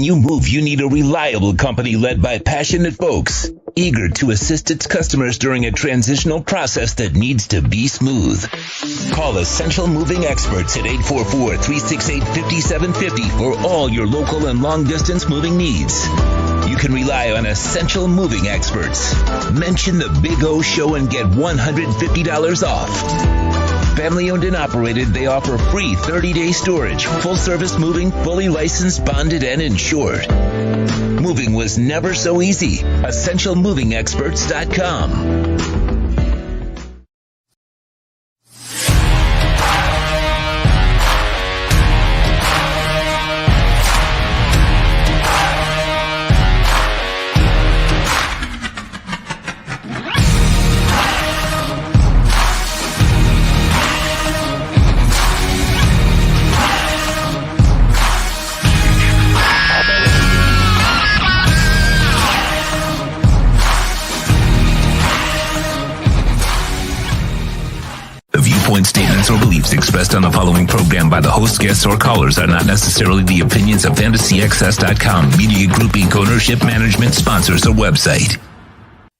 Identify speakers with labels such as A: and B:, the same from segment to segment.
A: When you move, you need a reliable company led by passionate folks, eager to assist its customers during a transitional process that needs to be smooth. Call Essential Moving Experts at 844-368-5750 for all your local and long-distance moving needs. You can rely on Essential Moving Experts. Mention the Big O Show and get $150 off. Family owned and operated, they offer free 30-day storage, full-service moving, fully licensed, bonded, and insured. Moving was never so easy. EssentialMovingExperts.com.
B: Statements or beliefs expressed on the following program by the host, guests, or callers are not necessarily the opinions of FantasyXS.com, Media Group Inc., ownership, management, sponsors, or website.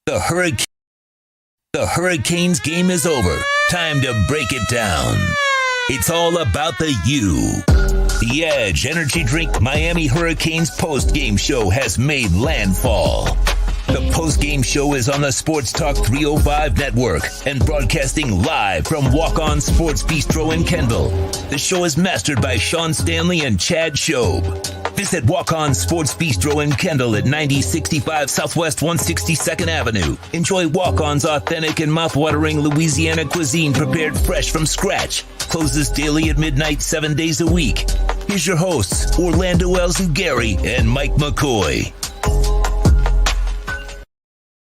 A: The Hurricanes game is over. Time to break it down. It's all about the U. The Edge Energy Drink Miami Hurricanes Postgame Show has made landfall. The postgame show is on the SportsTalk305 Network and broadcasting live from WalkOns Sports Bistro in Kendall. The show is mastered by Sean Stanley and Chad Shobe. Visit WalkOns Sports Bistro in Kendall at 9065 Southwest 162nd Avenue. Enjoy WalkOns authentic and mouthwatering Louisiana cuisine prepared fresh from scratch. Closes daily at midnight, 7 days a week. Here's your hosts, Orlando Alzugaray and Mike McCoy.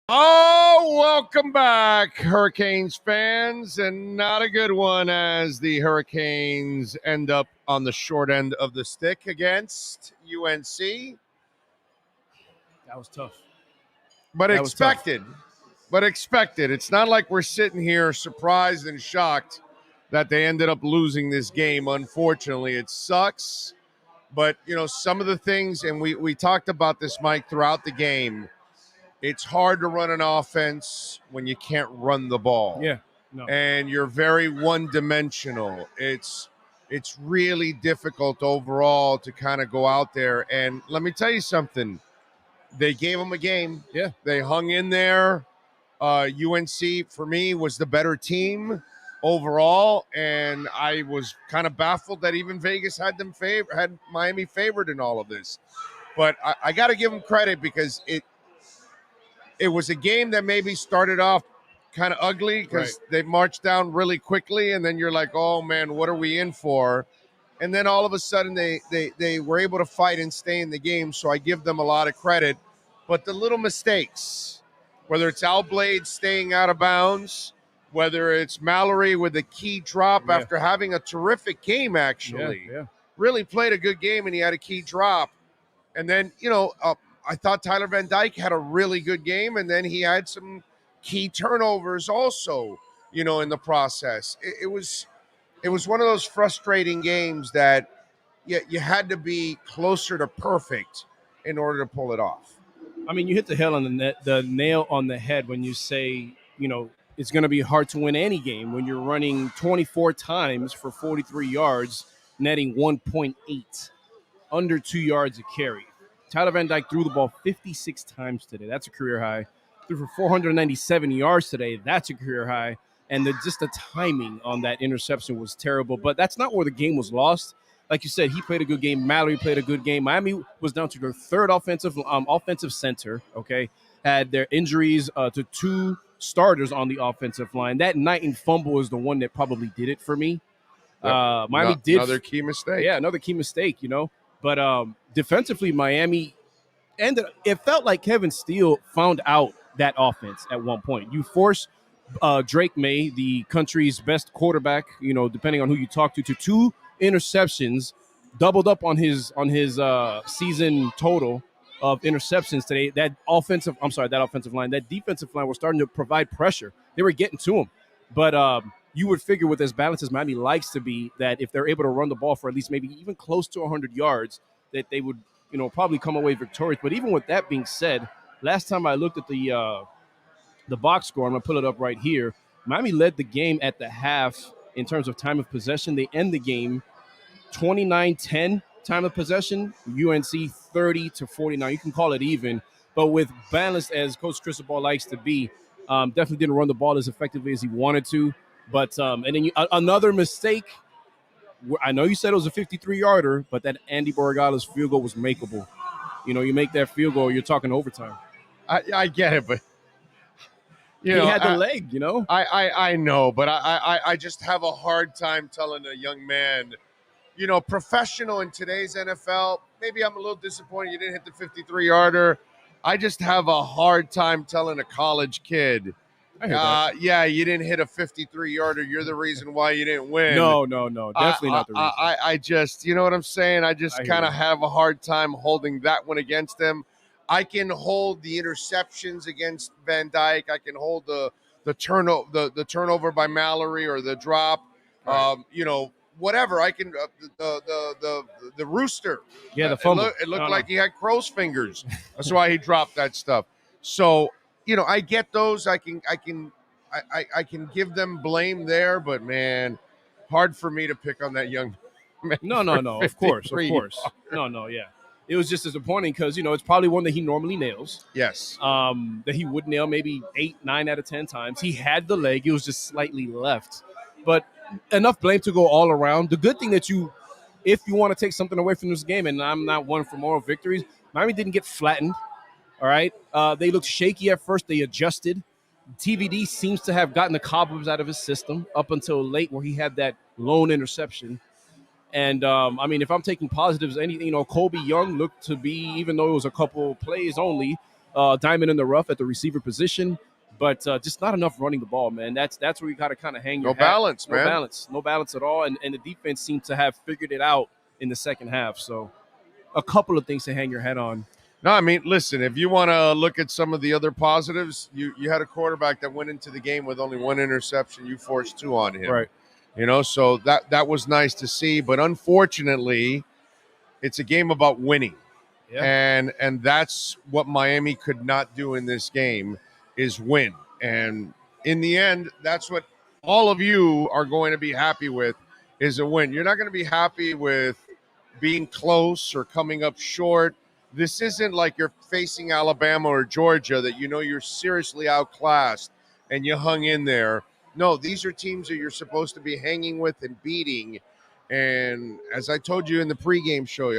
C: Oh, welcome back, Hurricanes fans, and not a good one as the Hurricanes end up on the short end of the stick against UNC.
D: That was tough.
C: But expected. It's not like we're sitting here surprised and shocked that they ended up losing this game. Unfortunately, it sucks. But, you know, some of the things, and we talked about this, Mike, throughout the game, it's hard to run an offense when you can't run the ball.
D: Yeah. No.
C: And you're very one-dimensional. It's really difficult overall to kind of go out there. And let me tell you something. They gave them a game.
D: Yeah.
C: They hung in there. UNC, for me, was the better team overall. And I was kind of baffled that even Vegas had Miami favored in all of this. But I got to give them credit because it was a game that maybe started off kind of ugly because they marched down really quickly, and then you're like, oh, man, what are we in for? And then all of a sudden they were able to fight and stay in the game, so I give them a lot of credit. But the little mistakes, whether it's Al Blade staying out of bounds, whether it's Mallory with a key drop after having a terrific game, actually, really played a good game, and he had a key drop. And then, you know, I thought Tyler Van Dyke had a really good game, and then he had some key turnovers also, you know, in the process. It was one of those frustrating games that you had to be closer to perfect in order to pull it off.
D: I mean, you hit the nail on the head when you say, you know, it's going to be hard to win any game when you're running 24 times for 43 yards, netting 1.8, under 2 yards a carry. Tyler Van Dyke threw the ball 56 times today. That's a career high. Threw for 497 yards today. That's a career high. And just the timing on that interception was terrible. But that's not where the game was lost. Like you said, he played a good game. Mallory played a good game. Miami was down to their third offensive center, okay? Had their injuries to two starters on the offensive line. That Knighton fumble is the one that probably did it for me. Miami did.
C: Another key mistake.
D: Yeah, another key mistake, you know. But defensively, Miami ended. It felt like Kevin Steele found out that offense at one point. You force Drake May, the country's best quarterback, you know, depending on who you talk to two interceptions, doubled up on his season total of interceptions today. That defensive line was starting to provide pressure. They were getting to him, but you would figure with as balanced as Miami likes to be, that if they're able to run the ball for at least maybe even close to 100 yards, that they would, probably come away victorious. But even with that being said, last time I looked at the box score, I'm going to pull it up right here. Miami led the game at the half in terms of time of possession. They end the game 29-10 time of possession, UNC 30-49. You can call it even, but with balanced as Coach Cristobal likes to be, definitely didn't run the ball as effectively as he wanted to. But and then another mistake. I know you said it was a 53-yarder, but that Andy Borregala's field goal was makeable. You make that field goal, you're talking overtime.
C: I get it, but
D: he had the leg.
C: I know, but I just have a hard time telling a young man, professional in today's NFL. Maybe I'm a little disappointed you didn't hit the 53-yarder. I just have a hard time telling a college kid, yeah, you didn't hit a 53-yarder. You're the reason why you didn't win.
D: No, definitely not the reason.
C: I just, you know what I'm saying? I just kind of have a hard time holding that one against him. I can hold the interceptions against Van Dyke. I can hold the turnover by Mallory or the drop.
D: Right.
C: Whatever. I can the rooster.
D: Yeah, the fumble.
C: It looked like he had crow's fingers. That's why he dropped that stuff. So, I get those. I can give them blame there, but man, hard for me to pick on that young man.
D: No. Of course. No. Yeah. It was just disappointing because, it's probably one that he normally nails.
C: Yes.
D: That he would nail maybe 8, 9 out of 10 times. He had the leg. It was just slightly left. But enough blame to go all around. The good thing that if you want to take something away from this game, and I'm not one for moral victories, Miami didn't get flattened. All right. They looked shaky at first. They adjusted. TVD seems to have gotten the cobwebs out of his system up until late where he had that lone interception. And, if I'm taking positives, Colby Young looked to be, even though it was a couple plays only, diamond in the rough at the receiver position, but just not enough running the ball, man. That's where you got to kind of hang your hat.
C: Balance, man.
D: No balance at all. And the defense seemed to have figured it out in the second half. So a couple of things to hang your hat on.
C: No, listen, if you want to look at some of the other positives, you had a quarterback that went into the game with only 1 interception. You forced 2 on him.
D: Right.
C: So that was nice to see. But unfortunately, it's a game about winning. Yeah. And that's what Miami could not do in this game is win. And in the end, that's what all of you are going to be happy with is a win. You're not going to be happy with being close or coming up short. This isn't like you're facing Alabama or Georgia that you're seriously outclassed and you hung in there. No, these are teams that you're supposed to be hanging with and beating. And as I told you in the pregame show,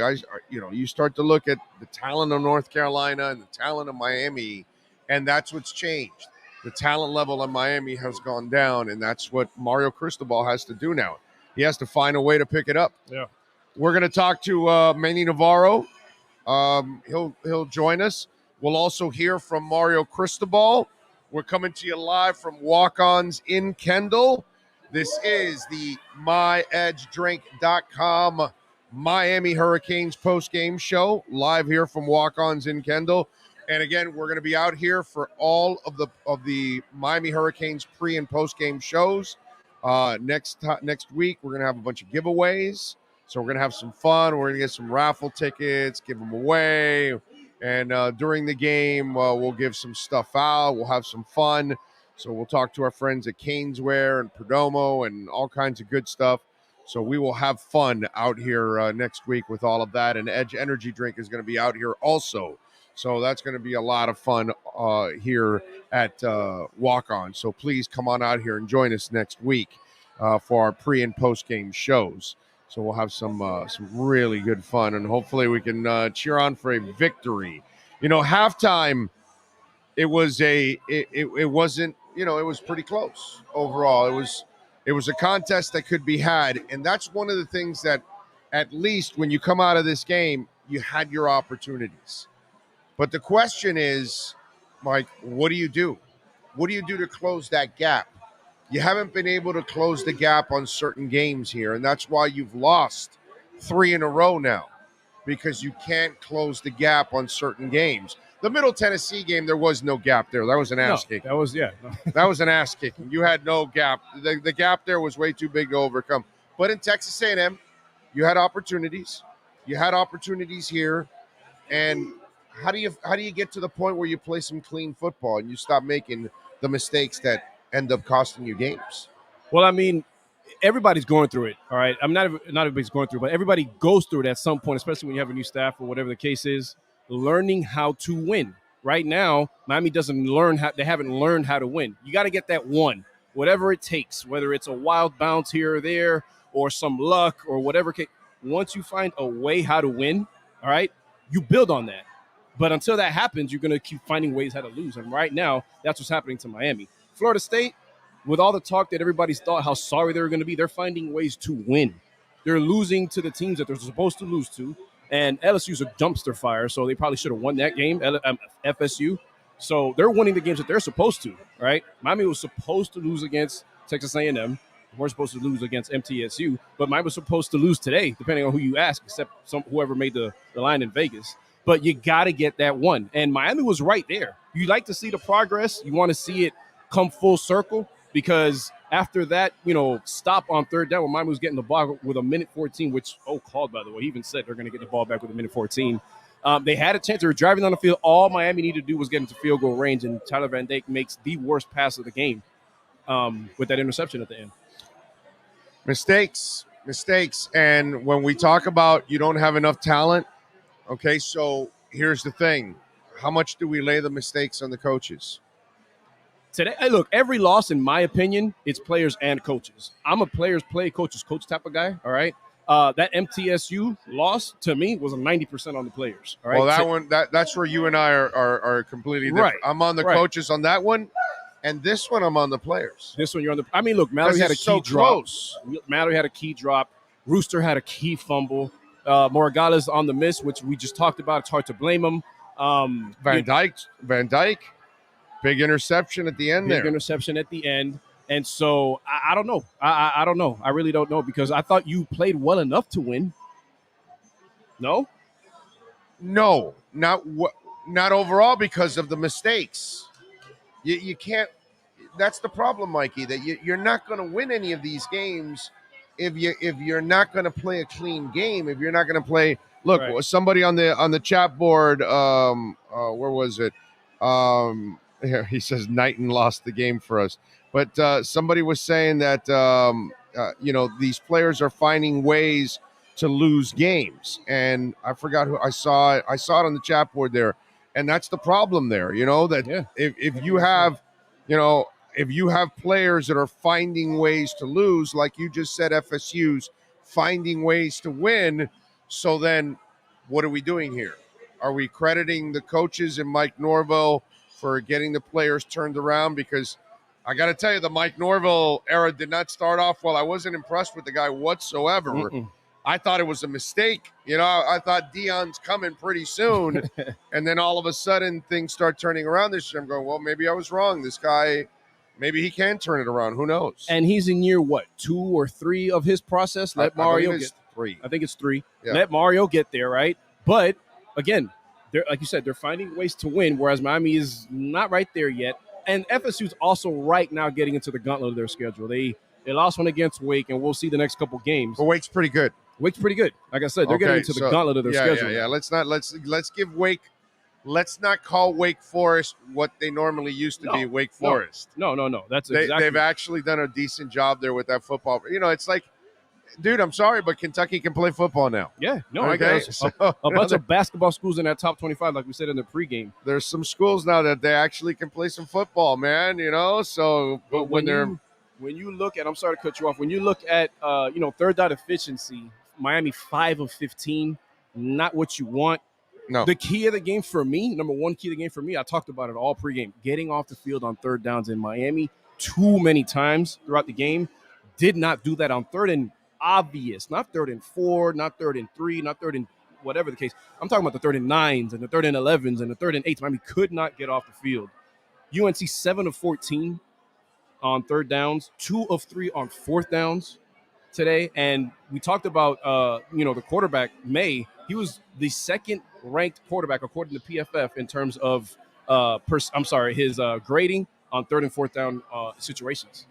C: you start to look at the talent of North Carolina and the talent of Miami, and that's what's changed. The talent level of Miami has gone down, and that's what Mario Cristobal has to do now. He has to find a way to pick it up.
D: Yeah.
C: We're going to talk to Manny Navarro. He'll join us. We'll also hear from Mario Cristobal. We're coming to you live from WalkOns in Kendall. This is the myedgedrink.com Miami Hurricanes postgame show, live here from WalkOns in Kendall. And again, we're going to be out here for all of the Miami Hurricanes pre- and postgame shows. Next week, we're going to have a bunch of giveaways. So we're going to have some fun. We're going to get some raffle tickets, give them away. And during the game, we'll give some stuff out. We'll have some fun. So we'll talk to our friends at Caneswear and Perdomo and all kinds of good stuff. So we will have fun out here next week with all of that. And Edge Energy Drink is going to be out here also. So that's going to be a lot of fun here at Walk-On. So please come on out here and join us next week for our pre- and post-game shows. So we'll have some really good fun, and hopefully we can cheer on for a victory. Halftime, it wasn't, it was pretty close overall. It was a contest that could be had, and that's one of the things that, at least when you come out of this game, you had your opportunities. But the question is, Mike, what do you do? What do you do to close that gap? You haven't been able to close the gap on certain games here, and that's why you've lost 3 in a row now, because you can't close the gap on certain games. The Middle Tennessee game, there was no gap there. That was an ass kicking.
D: That was,
C: that was an ass kicking. You had no gap. The gap there was way too big to overcome. But in Texas A&M, you had opportunities. You had opportunities here. And how do you get to the point where you play some clean football and you stop making the mistakes that end up costing you games?
D: Well, I mean, everybody's going through it. All right, I'm not everybody's going through, but everybody goes through it at some point, especially when you have a new staff or whatever the case is. Learning how to win. Right now, Miami they haven't learned how to win. You got to get that one, whatever it takes, whether it's a wild bounce here or there or some luck or whatever. Once you find a way how to win, all right, you build on that. But until that happens, you're going to keep finding ways how to lose. And right now, that's what's happening to Miami. Florida State, with all the talk that everybody's thought how sorry they were going to be, they're finding ways to win. They're losing to the teams that they're supposed to lose to. And LSU's a dumpster fire, so they probably should have won that game, FSU. So they're winning the games that they're supposed to, right? Miami was supposed to lose against Texas A&M. We're supposed to lose against MTSU, but Miami was supposed to lose today, depending on who you ask, except whoever made the line in Vegas. But you got to get that one. And Miami was right there. You like to see the progress. You want to see it come full circle, because after that, stop on third down when Miami was getting the ball with a minute 14, which, called, by the way. He even said they're going to get the ball back with a minute 14. They had a chance. They were driving down the field. All Miami needed to do was get into field goal range, and Tyler Van Dyke makes the worst pass of the game with that interception at the end.
C: Mistakes. And when we talk about you don't have enough talent, okay, so here's the thing. How much do we lay the mistakes on the coaches?
D: Today, look, every loss, in my opinion, it's players and coaches. I'm a players play, coaches coach type of guy, all right? That MTSU loss, to me, was a 90% on the players, all right?
C: Well, that's where you and I are completely different.
D: Right.
C: I'm on the coaches on that one, and this one I'm on the players.
D: This one you're on the – I mean, look, Mallory had a key drop. Close. Mallory had a key drop. Rooster had a key fumble. Moragala's on the miss, which we just talked about. It's hard to blame him.
C: Van Dyke. Big interception at the end there.
D: Big interception at the end. And so I don't know. I don't know. I really don't know, because I thought you played well enough to win. No?
C: No, not overall, because of the mistakes. You can't. That's the problem, Mikey, that you're not going to win any of these games if you're not going to play a clean game, if you're not going to play. Look, right. Somebody on the chat board, where was it? He says Knighton lost the game for us. But somebody was saying that, these players are finding ways to lose games. And I forgot who I saw it. I saw it on the chat board there. And that's the problem there, if you have, if you have players that are finding ways to lose, like you just said, FSU's finding ways to win. So then what are we doing here? Are we crediting the coaches and Mike Norvell for getting the players turned around? Because I got to tell you, the Mike Norvell era did not start off well. I wasn't impressed with the guy whatsoever. Mm-mm. I thought it was a mistake. I thought Dion's coming pretty soon. And then all of a sudden things start turning around this year. I'm going, well, maybe I was wrong. This guy, maybe he can turn it around. Who knows?
D: And he's in year, 2 or 3 of his process? Let Mario get
C: 3.
D: I think it's 3. Yeah. Let Mario get there, right? But, again, like you said, they're finding ways to win, whereas Miami is not right there yet. And FSU's also right now getting into the gauntlet of their schedule. They lost one against Wake, and we'll see the next couple games.
C: But Wake's pretty good.
D: Wake's pretty good. Like I said, they're getting into the gauntlet of their schedule.
C: Yeah. Let's give Wake. Let's not call Wake Forest what they normally used to be. Wake Forest.
D: No. That's
C: They've actually done a decent job there with that football. It's like, dude, I'm sorry, but Kentucky can play football now.
D: Yeah, no, okay? I guess a bunch of basketball schools in that top 25, like we said in the pregame.
C: There's some schools now that they actually can play some football, man. So, but when
D: you look at, I'm sorry to cut you off. When you look at, third down efficiency, Miami 5 of 15, not what you want.
C: No.
D: The key of the game for me, number one key of the game for me, I talked about it all pregame, getting off the field on third downs in Miami too many times throughout the game. Did not do that on third and obvious, not 3rd and 4, not 3rd and 3, not 3rd and whatever the case. I'm talking about the 3rd and 9s and the 3rd and 11s and the 3rd and 8s. Miami could not get off the field. UNC 7 of 14 on third downs, 2 of 3 on fourth downs today. And we talked about, the quarterback, May. He was the second ranked quarterback according to PFF in terms of his grading on third and fourth down situations.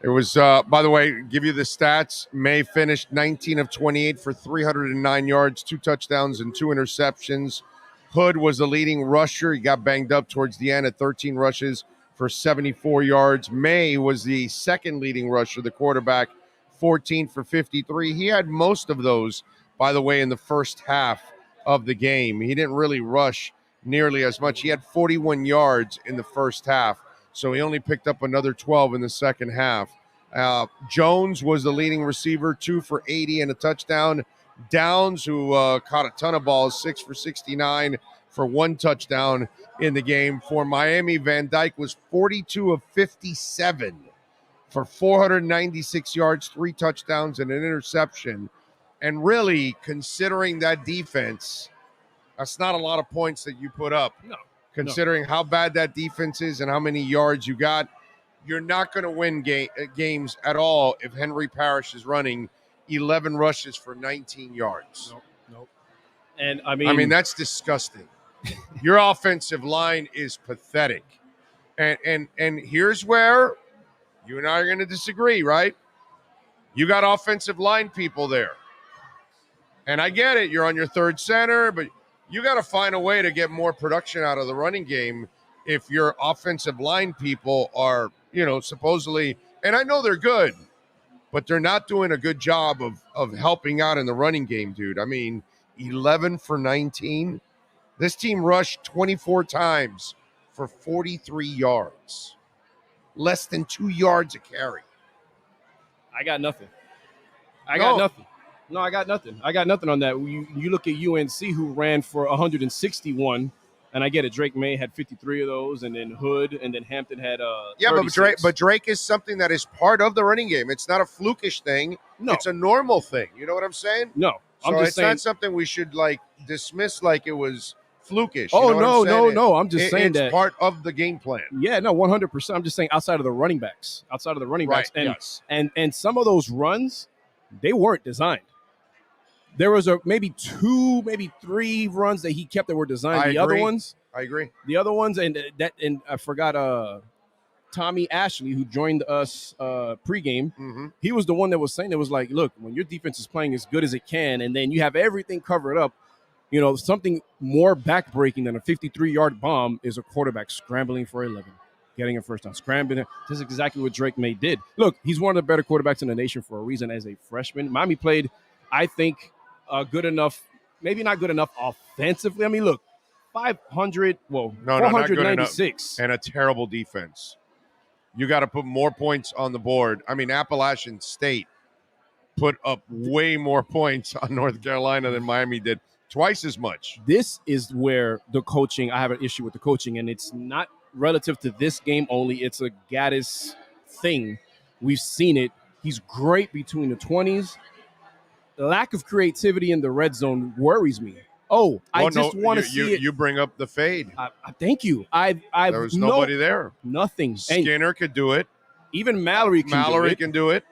C: It was, by the way, give you the stats. May finished 19 of 28 for 309 yards, 2 touchdowns, and 2 interceptions. Hood was the leading rusher. He got banged up towards the end at 13 rushes for 74 yards. May was the second leading rusher, the quarterback, 14 for 53. He had most of those, by the way, in the first half of the game. He didn't really rush nearly as much. He had 41 yards in the first half. So he only picked up another 12 in the second half. Jones was the leading receiver, 2 for 80 and a touchdown. Downs, who caught a ton of balls, 6 for 69 for 1 touchdown in the game. For Miami, Van Dyke was 42 of 57 for 496 yards, 3 touchdowns, and an interception. And really, considering that defense, that's not a lot of points that you put up.
D: No.
C: Considering how bad that defense is and how many yards you got, you're not going to win games at all if Henry Parrish is running 11 rushes for 19 yards.
D: Nope. And I
C: mean that's disgusting. Your offensive line is pathetic. And here's where you and I are going to disagree, right? You got offensive line people there. And I get it. You're on your third center, but you got to find a way to get more production out of the running game if your offensive line people are, supposedly, and I know they're good, but they're not doing a good job of helping out in the running game, dude. I mean, 11 for 19. This team rushed 24 times for 43 yards. Less than 2 yards a carry.
D: I got nothing. I got nothing. No, I got nothing. I got nothing on that. You look at UNC, who ran for 161, and I get it. Drake May had 53 of those, and then Hood, and then Hampton had 36.
C: but Drake is something that is part of the running game. It's not a flukish thing.
D: No.
C: It's a normal thing. You know what I'm saying?
D: No.
C: It's not something we should dismiss like it was flukish.
D: Oh,
C: no.
D: I'm just saying
C: it's
D: that
C: part of the game plan.
D: Yeah, no, 100%. I'm just saying outside of the running backs.
C: Right,
D: And,
C: yes.
D: and some of those runs, they weren't designed. There was maybe 2, maybe 3 runs that he kept that were designed.
C: I
D: Other ones,
C: I agree.
D: The other ones, and I forgot Tommy Ashley, who joined us pregame.
C: Mm-hmm.
D: He was the one that was saying, it was like, look, when your defense is playing as good as it can, and then you have everything covered up, something more backbreaking than a 53-yard bomb is a quarterback scrambling for 11, getting a first down, scrambling. This is exactly what Drake May did. Look, he's one of the better quarterbacks in the nation for a reason as a freshman. Miami played, I think, good enough, maybe not good enough offensively. I mean, look, 496.
C: And a terrible defense. You got to put more points on the board. I mean, Appalachian State put up way more points on North Carolina than Miami did. Twice as much.
D: This is where the coaching, I have an issue with the coaching, and it's not relative to this game only. It's a Gaddis thing. We've seen it. He's great between the 20s. The lack of creativity in the red zone worries me. I just want to see it.
C: You bring up the fade.
D: Thank you. There
C: was nobody there.
D: Nothing.
C: Skinner could do it.
D: Even Mallory can
C: do it.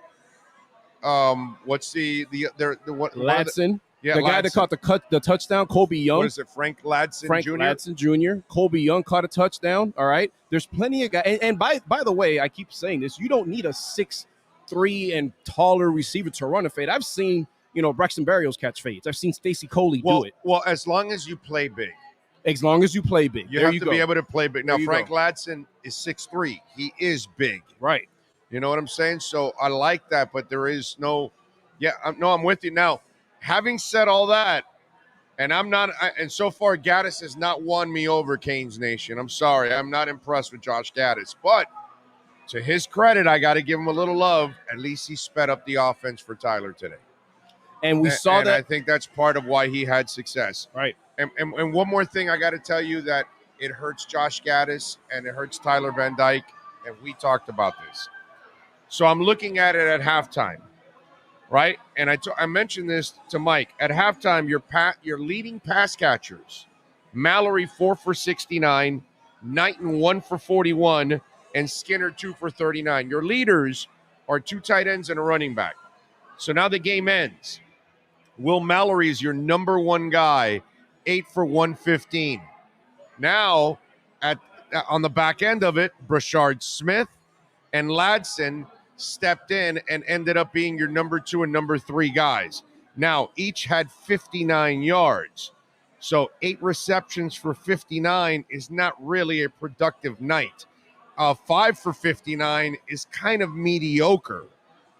C: What's the
D: Ladson.
C: Yeah,
D: the guy that caught the touchdown, Colby Young.
C: What is it, Frank Ladson Jr.?
D: Ladson Jr. Colby Young caught a touchdown. All right. There's plenty of guys. And by the way, I keep saying this, you don't need a 6'3" and taller receiver to run a fade. I've seen, Braxton Berrios catch fades. I've seen Stacy Coley do it.
C: Well, as long as you play big.
D: As long as you play big.
C: You have to be able to play big. Now, Frank Ladson is 6'3". He is big.
D: Right.
C: You know what I'm saying? So I like that, but there is no – I'm with you. Now, having said all that, and and so far Gaddis has not won me over, Canes Nation. I'm sorry. I'm not impressed with Josh Gaddis. But to his credit, I got to give him a little love. At least he sped up the offense for Tyler today.
D: And we saw that.
C: I think that's part of why he had success.
D: Right.
C: And one more thing I got to tell you that it hurts Josh Gaddis and it hurts Tyler Van Dyke, and we talked about this. So I'm looking at it at halftime, right? And I mentioned this to Mike. At halftime, your leading pass catchers, Mallory 4 for 69, Knighton 1 for 41, and Skinner 2 for 39. Your leaders are 2 tight ends and a running back. So now the game ends. Will Mallory is your number 1 guy, 8 for 115. Now, on the back end of it, Brashard Smith and Ladson stepped in and ended up being your number 2 and number 3 guys. Now, each had 59 yards. So 8 receptions for 59 is not really a productive night. 5 for 59 is kind of mediocre.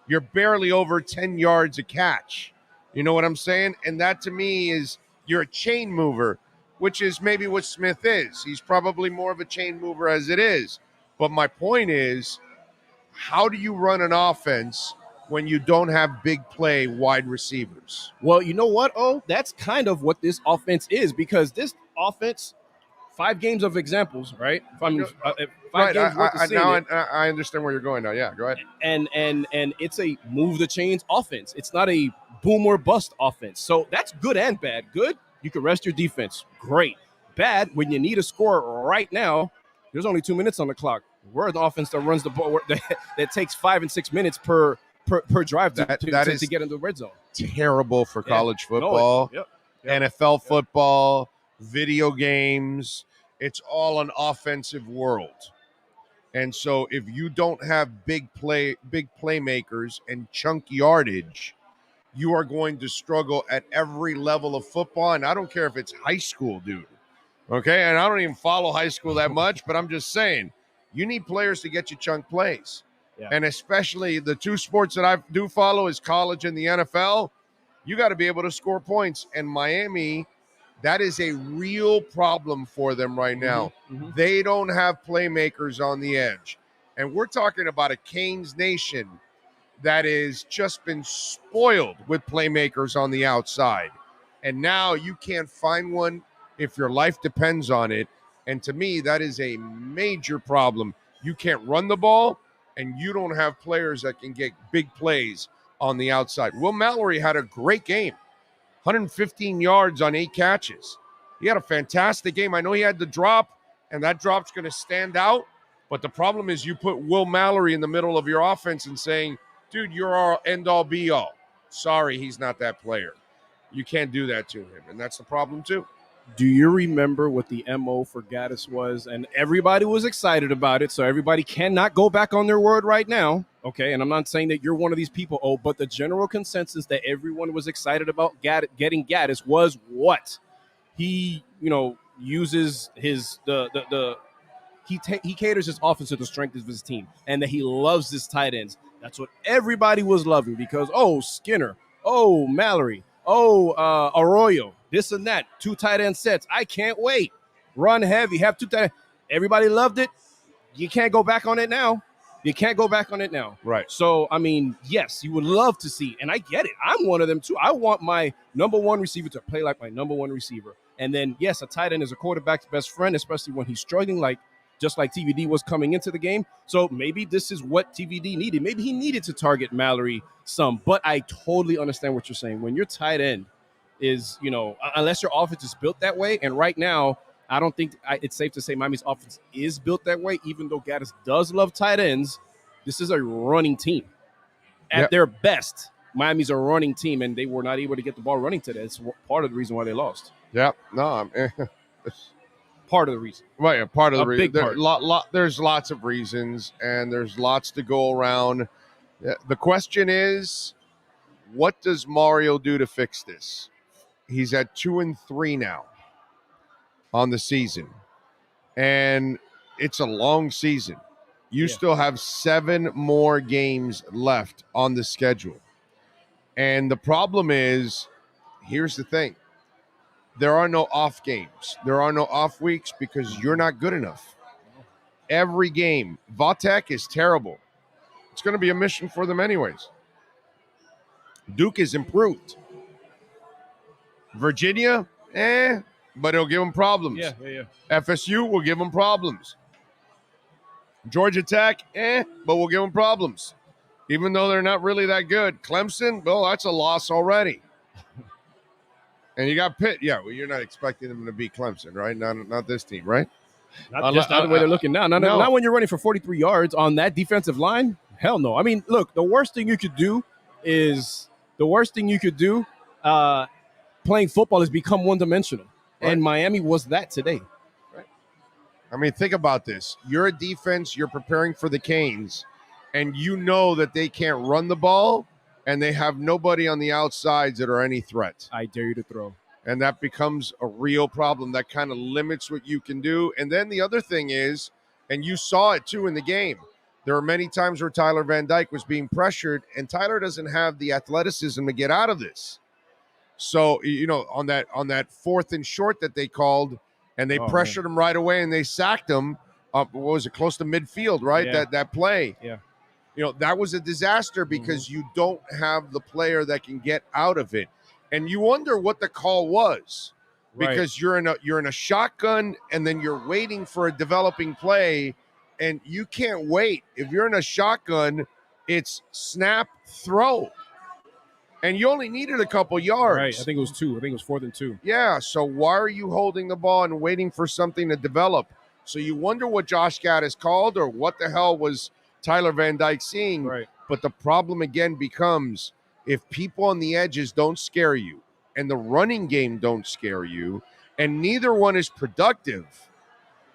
C: You're barely over 10 yards a catch. You know what I'm saying? And that to me is you're a chain mover, which is maybe what Smith is. He's probably more of a chain mover as it is. But my point is, how do you run an offense when you don't have big play wide receivers?
D: Well, you know what? Oh, that's kind of what this offense is, because this offense, 5 games of examples, right? Games worth of seeing it.
C: I understand where you're going now. Yeah, go ahead.
D: And it's a move the chains offense. It's not a boom or bust offense. So that's good and bad. Good, you can rest your defense. Great. Bad, when you need a score right now, there's only 2 minutes on the clock. We're the offense that runs the ball that takes 5 and 6 minutes per drive to get in the red zone.
C: Terrible for college football, NFL football, video games. It's all an offensive world. And so if you don't have big playmakers and chunk yardage, you are going to struggle at every level of football. And I don't care if it's high school, dude. Okay? And I don't even follow high school that much, but I'm just saying, you need players to get you chunk plays. Yeah. And especially the 2 sports that I do follow is college and the NFL. You got to be able to score points. And Miami, that is a real problem for them right now. Mm-hmm. They don't have playmakers on the edge. And we're talking about a Canes nation that has just been spoiled with playmakers on the outside. And now you can't find one if your life depends on it. And to me, that is a major problem. You can't run the ball, and you don't have players that can get big plays on the outside. Will Mallory had a great game. 115 yards on 8 catches. He had a fantastic game. I know he had the drop, and that drop's going to stand out. But the problem is you put Will Mallory in the middle of your offense and saying, dude, you're our end-all, be-all. Sorry, he's not that player. You can't do that to him, and that's the problem too.
D: Do you remember what the MO for Gaddis was? And everybody was excited about it, so everybody cannot go back on their word right now. Okay, and I'm not saying that you're one of these people, but the general consensus that everyone was excited about getting Gaddis was what? He, uses his he caters his offense to the strength of his team, and that he loves his tight ends. That's what everybody was loving because, Skinner, Mallory, Arroyo, this and that, 2 tight end sets. I can't wait. Run heavy, have 2 tight ends. Everybody loved it. You can't go back on it now. Right. So, yes, you would love to see, and I get it. I'm one of them too. I want my number 1 receiver to play like my number 1 receiver. And then, yes, a tight end is a quarterback's best friend, especially when he's struggling, just like TVD was coming into the game. So maybe this is what TVD needed. Maybe he needed to target Mallory some, but I totally understand what you're saying. When your tight end is, unless your offense is built that way, and right now, I don't think it's safe to say Miami's offense is built that way, even though Gaddis does love tight ends. This is a running team. At their best, Miami's a running team, and they were not able to get the ball running today. It's part of the reason why they lost.
C: Yeah, no,
D: part of the reason.
C: Right, part of the reason. There's lots of reasons, and there's lots to go around. The question is, what does Mario do to fix this? He's at 2-3 now on the season, and it's a long season. You still have 7 more games left on the schedule. And the problem is, here's the thing. There are no off games. There are no off weeks because you're not good enough. Every game. Vatek is terrible. It's going to be a mission for them anyways. Duke is improved. Virginia, but it'll give them problems.
D: Yeah.
C: FSU will give them problems. Georgia Tech, but we'll give them problems. Even though they're not really that good. Clemson, well, that's a loss already. And you got Pitt. Yeah, well, you're not expecting them to beat Clemson, right? Not this team, right?
D: Not the way they're looking now. No. Not when you're running for 43 yards on that defensive line. Hell no. Look, the worst thing you could do playing football is become one-dimensional. Right. And Miami was that today.
C: Right. Think about this. You're a defense. You're preparing for the Canes. and you know that they can't run the ball, and they have nobody on the outsides that are any threat.
D: I dare you to throw.
C: And that becomes a real problem. That kind of limits what you can do. And then the other thing is, and you saw it too in the game, there are many times where Tyler Van Dyke was being pressured, and Tyler doesn't have the athleticism to get out of this. So, on that 4th and short that they called, and they pressured him right away, and they sacked him up, what was it, close to midfield, right?
D: Yeah.
C: That play.
D: Yeah.
C: That was a disaster because you don't have the player that can get out of it. And you wonder what the call was, because you're in a shotgun, and then you're waiting for a developing play, and you can't wait. If you're in a shotgun, it's snap, throw. And you only needed a couple yards.
D: Right. I think it was 2. I think it was 4th and 2.
C: Yeah. So why are you holding the ball and waiting for something to develop? So you wonder what Josh Gaddis called, or what the hell was Tyler Van Dyke seeing.
D: Right.
C: But the problem again becomes, if people on the edges don't scare you, and the running game don't scare you, and neither one is productive,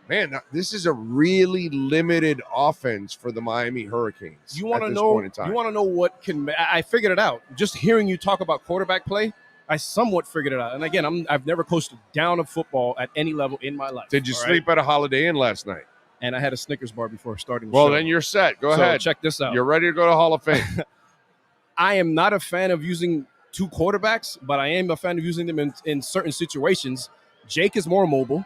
C: man, this is a really limited offense for the Miami Hurricanes.
D: You want to
C: know?
D: You want to know what can? I figured it out. Just hearing you talk about quarterback play, I somewhat figured it out. And again, I've never coached a down of football at any level in my life.
C: Did you sleep at a Holiday Inn last night?
D: And I had a Snickers bar before starting the
C: show. Well, then you're set. Go ahead.
D: Check this out.
C: You're ready to go to Hall of Fame.
D: I am not a fan of using 2 quarterbacks, but I am a fan of using them in certain situations. Jake is more mobile.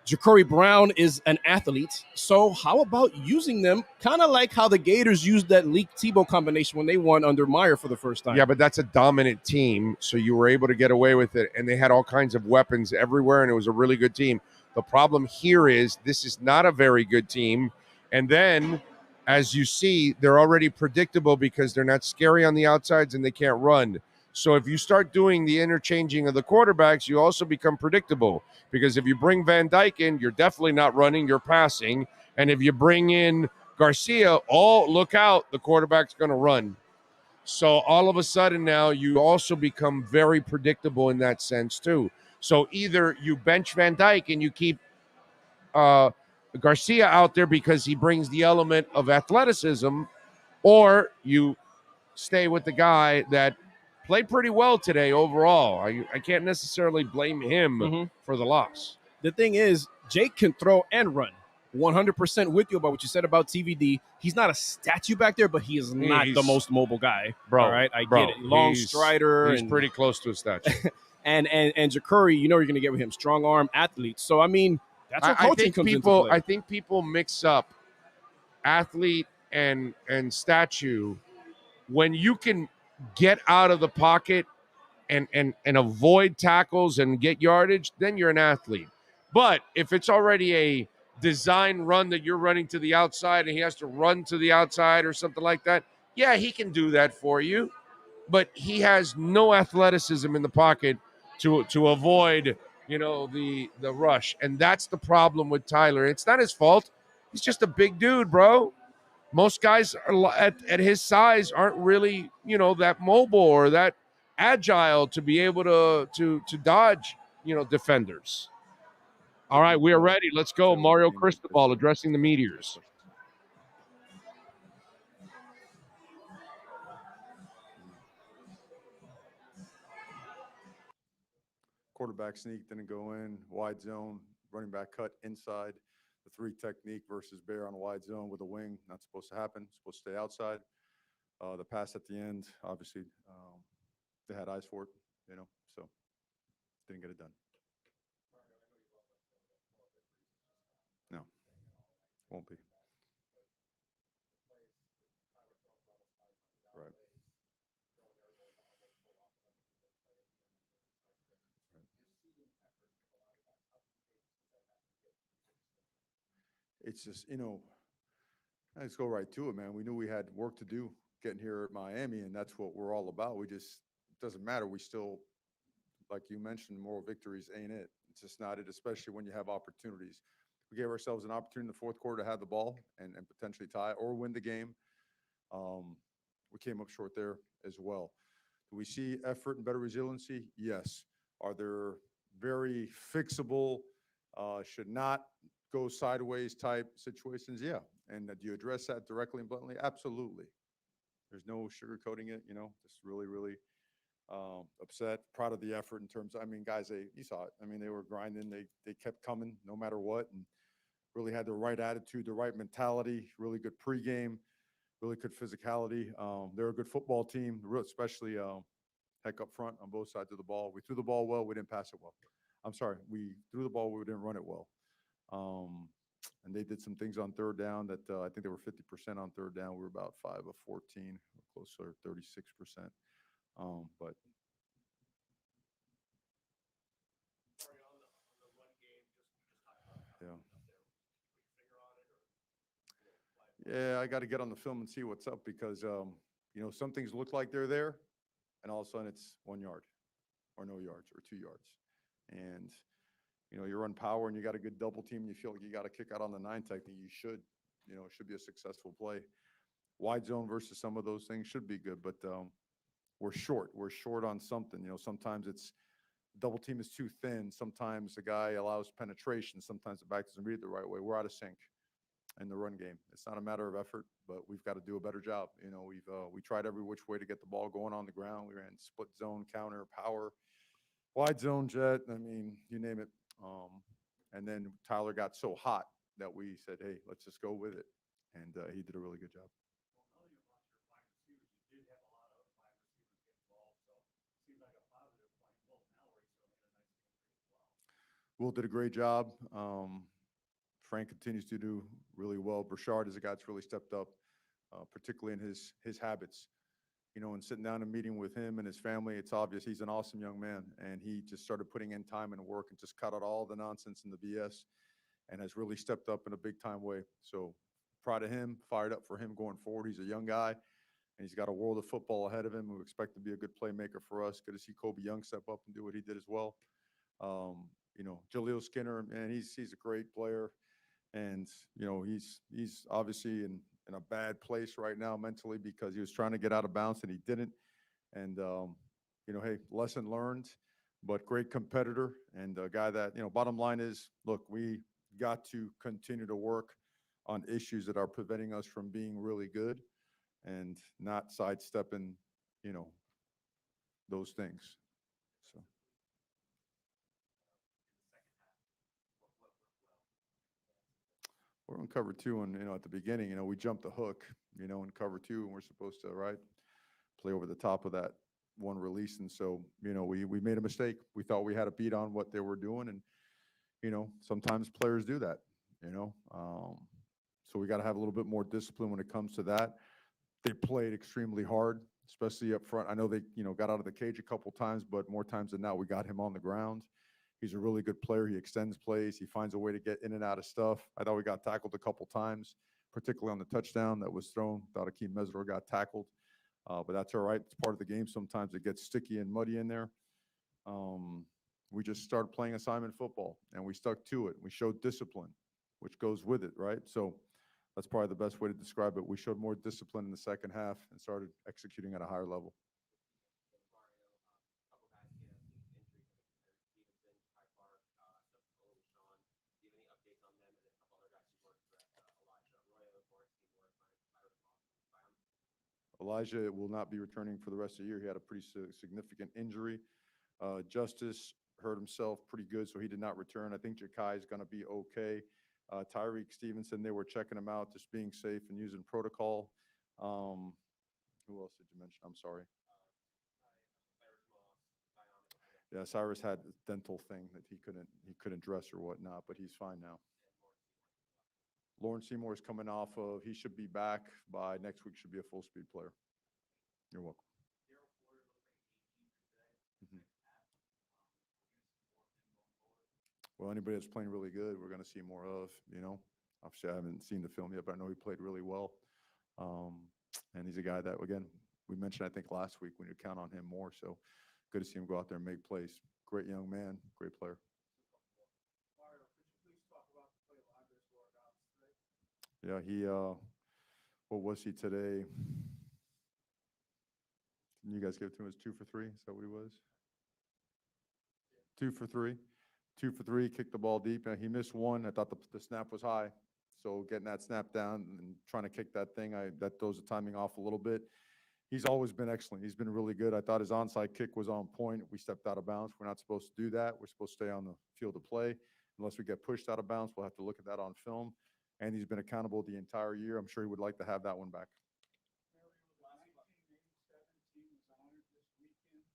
D: Ja'Cory Brown is an athlete. So how about using them kind of like how the Gators used that Leak Tebow combination when they won under Meyer for the first time?
C: Yeah, but that's a dominant team, so you were able to get away with it, and they had all kinds of weapons everywhere, and it was a really good team. The problem here is this is not a very good team, and then, as you see, they're already predictable because they're not scary on the outsides and they can't run. So if you start doing the interchanging of the quarterbacks, you also become predictable, because if you bring Van Dyke in, you're definitely not running, you're passing. And if you bring in Garcia, look out, the quarterback's going to run. So all of a sudden now you also become very predictable in that sense too. So either you bench Van Dyke and you keep Garcia out there because he brings the element of athleticism, or you stay with the guy that played pretty well today overall. I can't necessarily blame him for the loss.
D: The thing is, Jake can throw and run. 100% with you about what you said about TVD. He's not a statue back there, but he is not the most mobile guy.
C: Bro,
D: all right, I get it. Long strider.
C: He's pretty close to a statue.
D: and Ja'Cory, you're going to get with him. Strong arm athlete. So, I mean, that's what coaching comes into play.
C: I think people mix up athlete and statue. When you can get out of the pocket and avoid tackles and get yardage, then you're an athlete. But if it's already a design run that you're running to the outside and he has to run to the outside or something like that, yeah, he can do that for you. But he has no athleticism in the pocket to avoid, the rush. And that's the problem with Tyler. It's not his fault. He's just a big dude, bro. Most guys at his size aren't really, that mobile or that agile to be able to dodge, defenders. All right, we are ready. Let's go. Mario Cristobal addressing the Meteors.
E: Quarterback sneak didn't go in. Wide zone, running back cut inside. The 3 technique versus Bear on a wide zone with a wing. Not supposed to happen. Supposed to stay outside. The pass at the end, obviously, they had eyes for it, so didn't get it done. No, won't be. Right. It's just, let's go right to it, man. We knew we had work to do getting here at Miami, and that's what we're all about. It doesn't matter. We still, like you mentioned, moral victories ain't it. It's just not it, especially when you have opportunities. We gave ourselves an opportunity in the fourth quarter to have the ball and potentially tie or win the game. We came up short there as well. Do we see effort and better resiliency? Yes. Are there very fixable, should not go sideways type situations? Yeah. And do you address that directly and bluntly? Absolutely. There's no sugarcoating it, just really, really upset, proud of the effort in terms of, I mean, guys, you saw it. I mean, they were grinding. They kept coming no matter what, and really had the right attitude, the right mentality, really good pregame, really good physicality. They're a good football team, especially heck up front on both sides of the ball. We threw the ball well. We didn't pass it well. I'm sorry. We threw the ball. We didn't run it well. And they did some things on third down that I think they were 50% on third down. We were about 5 of 14, closer to 36%. But yeah, I got to get on the film and see what's up because some things look like they're there, and all of a sudden it's 1 yard, or no yards, or 2 yards, and you run power and you got a good double team and you feel like you got to kick out on the 9 technique, you should, it should be a successful play. Wide zone versus some of those things should be good, but we're short. We're short on something. Sometimes it's double team is too thin. Sometimes the guy allows penetration. Sometimes the back doesn't read it the right way. We're out of sync in the run game. It's not a matter of effort, but we've got to do a better job. We tried every which way to get the ball going on the ground. We ran split zone, counter, power, wide zone, jet. I mean, you name it. And then Tyler got so hot that we said, hey, let's just go with it. And he did a really good job. Will did a great job. Frank continues to do really well. Burchard is a guy that's really stepped up, particularly in his habits. And sitting down and meeting with him and his family, it's obvious he's an awesome young man. And he just started putting in time and work and just cut out all the nonsense and the BS and has really stepped up in a big-time way. So proud of him, fired up for him going forward. He's a young guy, and he's got a world of football ahead of him. We expect to be a good playmaker for us. Good to see Kobe Young step up and do what he did as well. Jaleel Skinner, man, he's a great player. And, he's obviously in a bad place right now mentally because he was trying to get out of bounds and he didn't. And, hey, lesson learned, but great competitor and a guy that, bottom line is, look, we got to continue to work on issues that are preventing us from being really good and not sidestepping, those things. So. We're in cover 2, and at the beginning, we jumped the hook, in cover 2, and we're supposed to play over the top of that one release, and so we made a mistake. We thought we had a beat on what they were doing, and sometimes players do that, so we got to have a little bit more discipline when it comes to that. They played extremely hard, especially up front. I know they got out of the cage a couple times, but more times than not, we got him on the ground. He's a really good player. He extends plays. He finds a way to get in and out of stuff. I thought we got tackled a couple times, particularly on the touchdown that was thrown. Thought Akeem Mesro got tackled, but that's all right. It's part of the game. Sometimes it gets sticky and muddy in there. We just started playing assignment football, and we stuck to it. We showed discipline, which goes with it, right? So that's probably the best way to describe it. We showed more discipline in the second half and started executing at a higher level. Elijah will not be returning for the rest of the year. He had a pretty significant injury. Justice hurt himself pretty good, so he did not return. I think Jakai is going to be okay. Tyreek Stevenson, they were checking him out, just being safe and using protocol. Who else did you mention? I'm sorry. Yeah, Cyrus had a dental thing that he couldn't dress or whatnot, but he's fine now. Lauren Seymour is coming off of, he should be back by next week, should be a full speed player. You're welcome. Mm-hmm. Well, anybody that's playing really good, we're going to see more of, Obviously, I haven't seen the film yet, but I know he played really well. And he's a guy that, again, we mentioned, I think, last week we need to count on him more. So good to see him go out there and make plays. Great young man, great player. Yeah, he, what was he today? Can you guys give it to him as 2 for 3? Is that what he was? 2 for 3. 2 for 3, kicked the ball deep. He missed one. I thought the snap was high. So getting that snap down and trying to kick that thing, that throws the timing off a little bit. He's always been excellent. He's been really good. I thought his onside kick was on point. We stepped out of bounds. We're not supposed to do that. We're supposed to stay on the field of play. Unless we get pushed out of bounds, we'll have to look at that on film. And he's been accountable the entire year. I'm sure he would like to have that one back.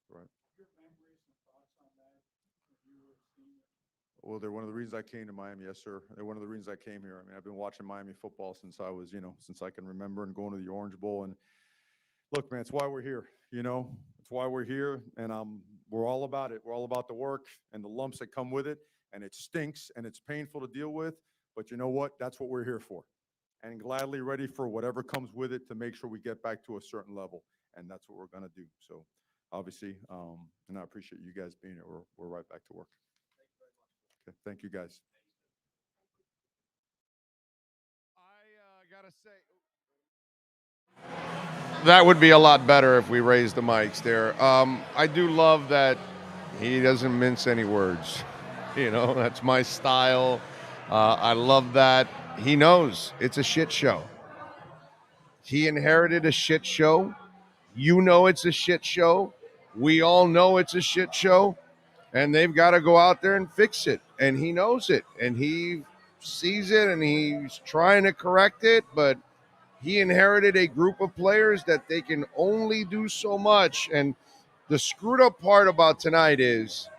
E: Right. Well, they're one of the reasons I came to Miami. Yes, sir. They're one of the reasons I came here. I mean, I've been watching Miami football since I was, since I can remember, and going to the Orange Bowl. And look, man, it's why we're here. It's why we're here, and we're all about it. We're all about the work and the lumps that come with it, and it stinks and it's painful to deal with. But you know what? That's what we're here for, and gladly ready for whatever comes with it to make sure we get back to a certain level, and that's what we're gonna do. So, obviously, and I appreciate you guys being here. We're right back to work. Okay, thank you, guys.
C: I gotta say, that would be a lot better if we raised the mics there. I do love that he doesn't mince any words. That's my style. I love that. He knows it's a shit show. He inherited a shit show. It's a shit show. We all know it's a shit show. And they've got to go out there and fix it. And he knows it. And he sees it, and he's trying to correct it. But he inherited a group of players that they can only do so much. And the screwed up part about tonight is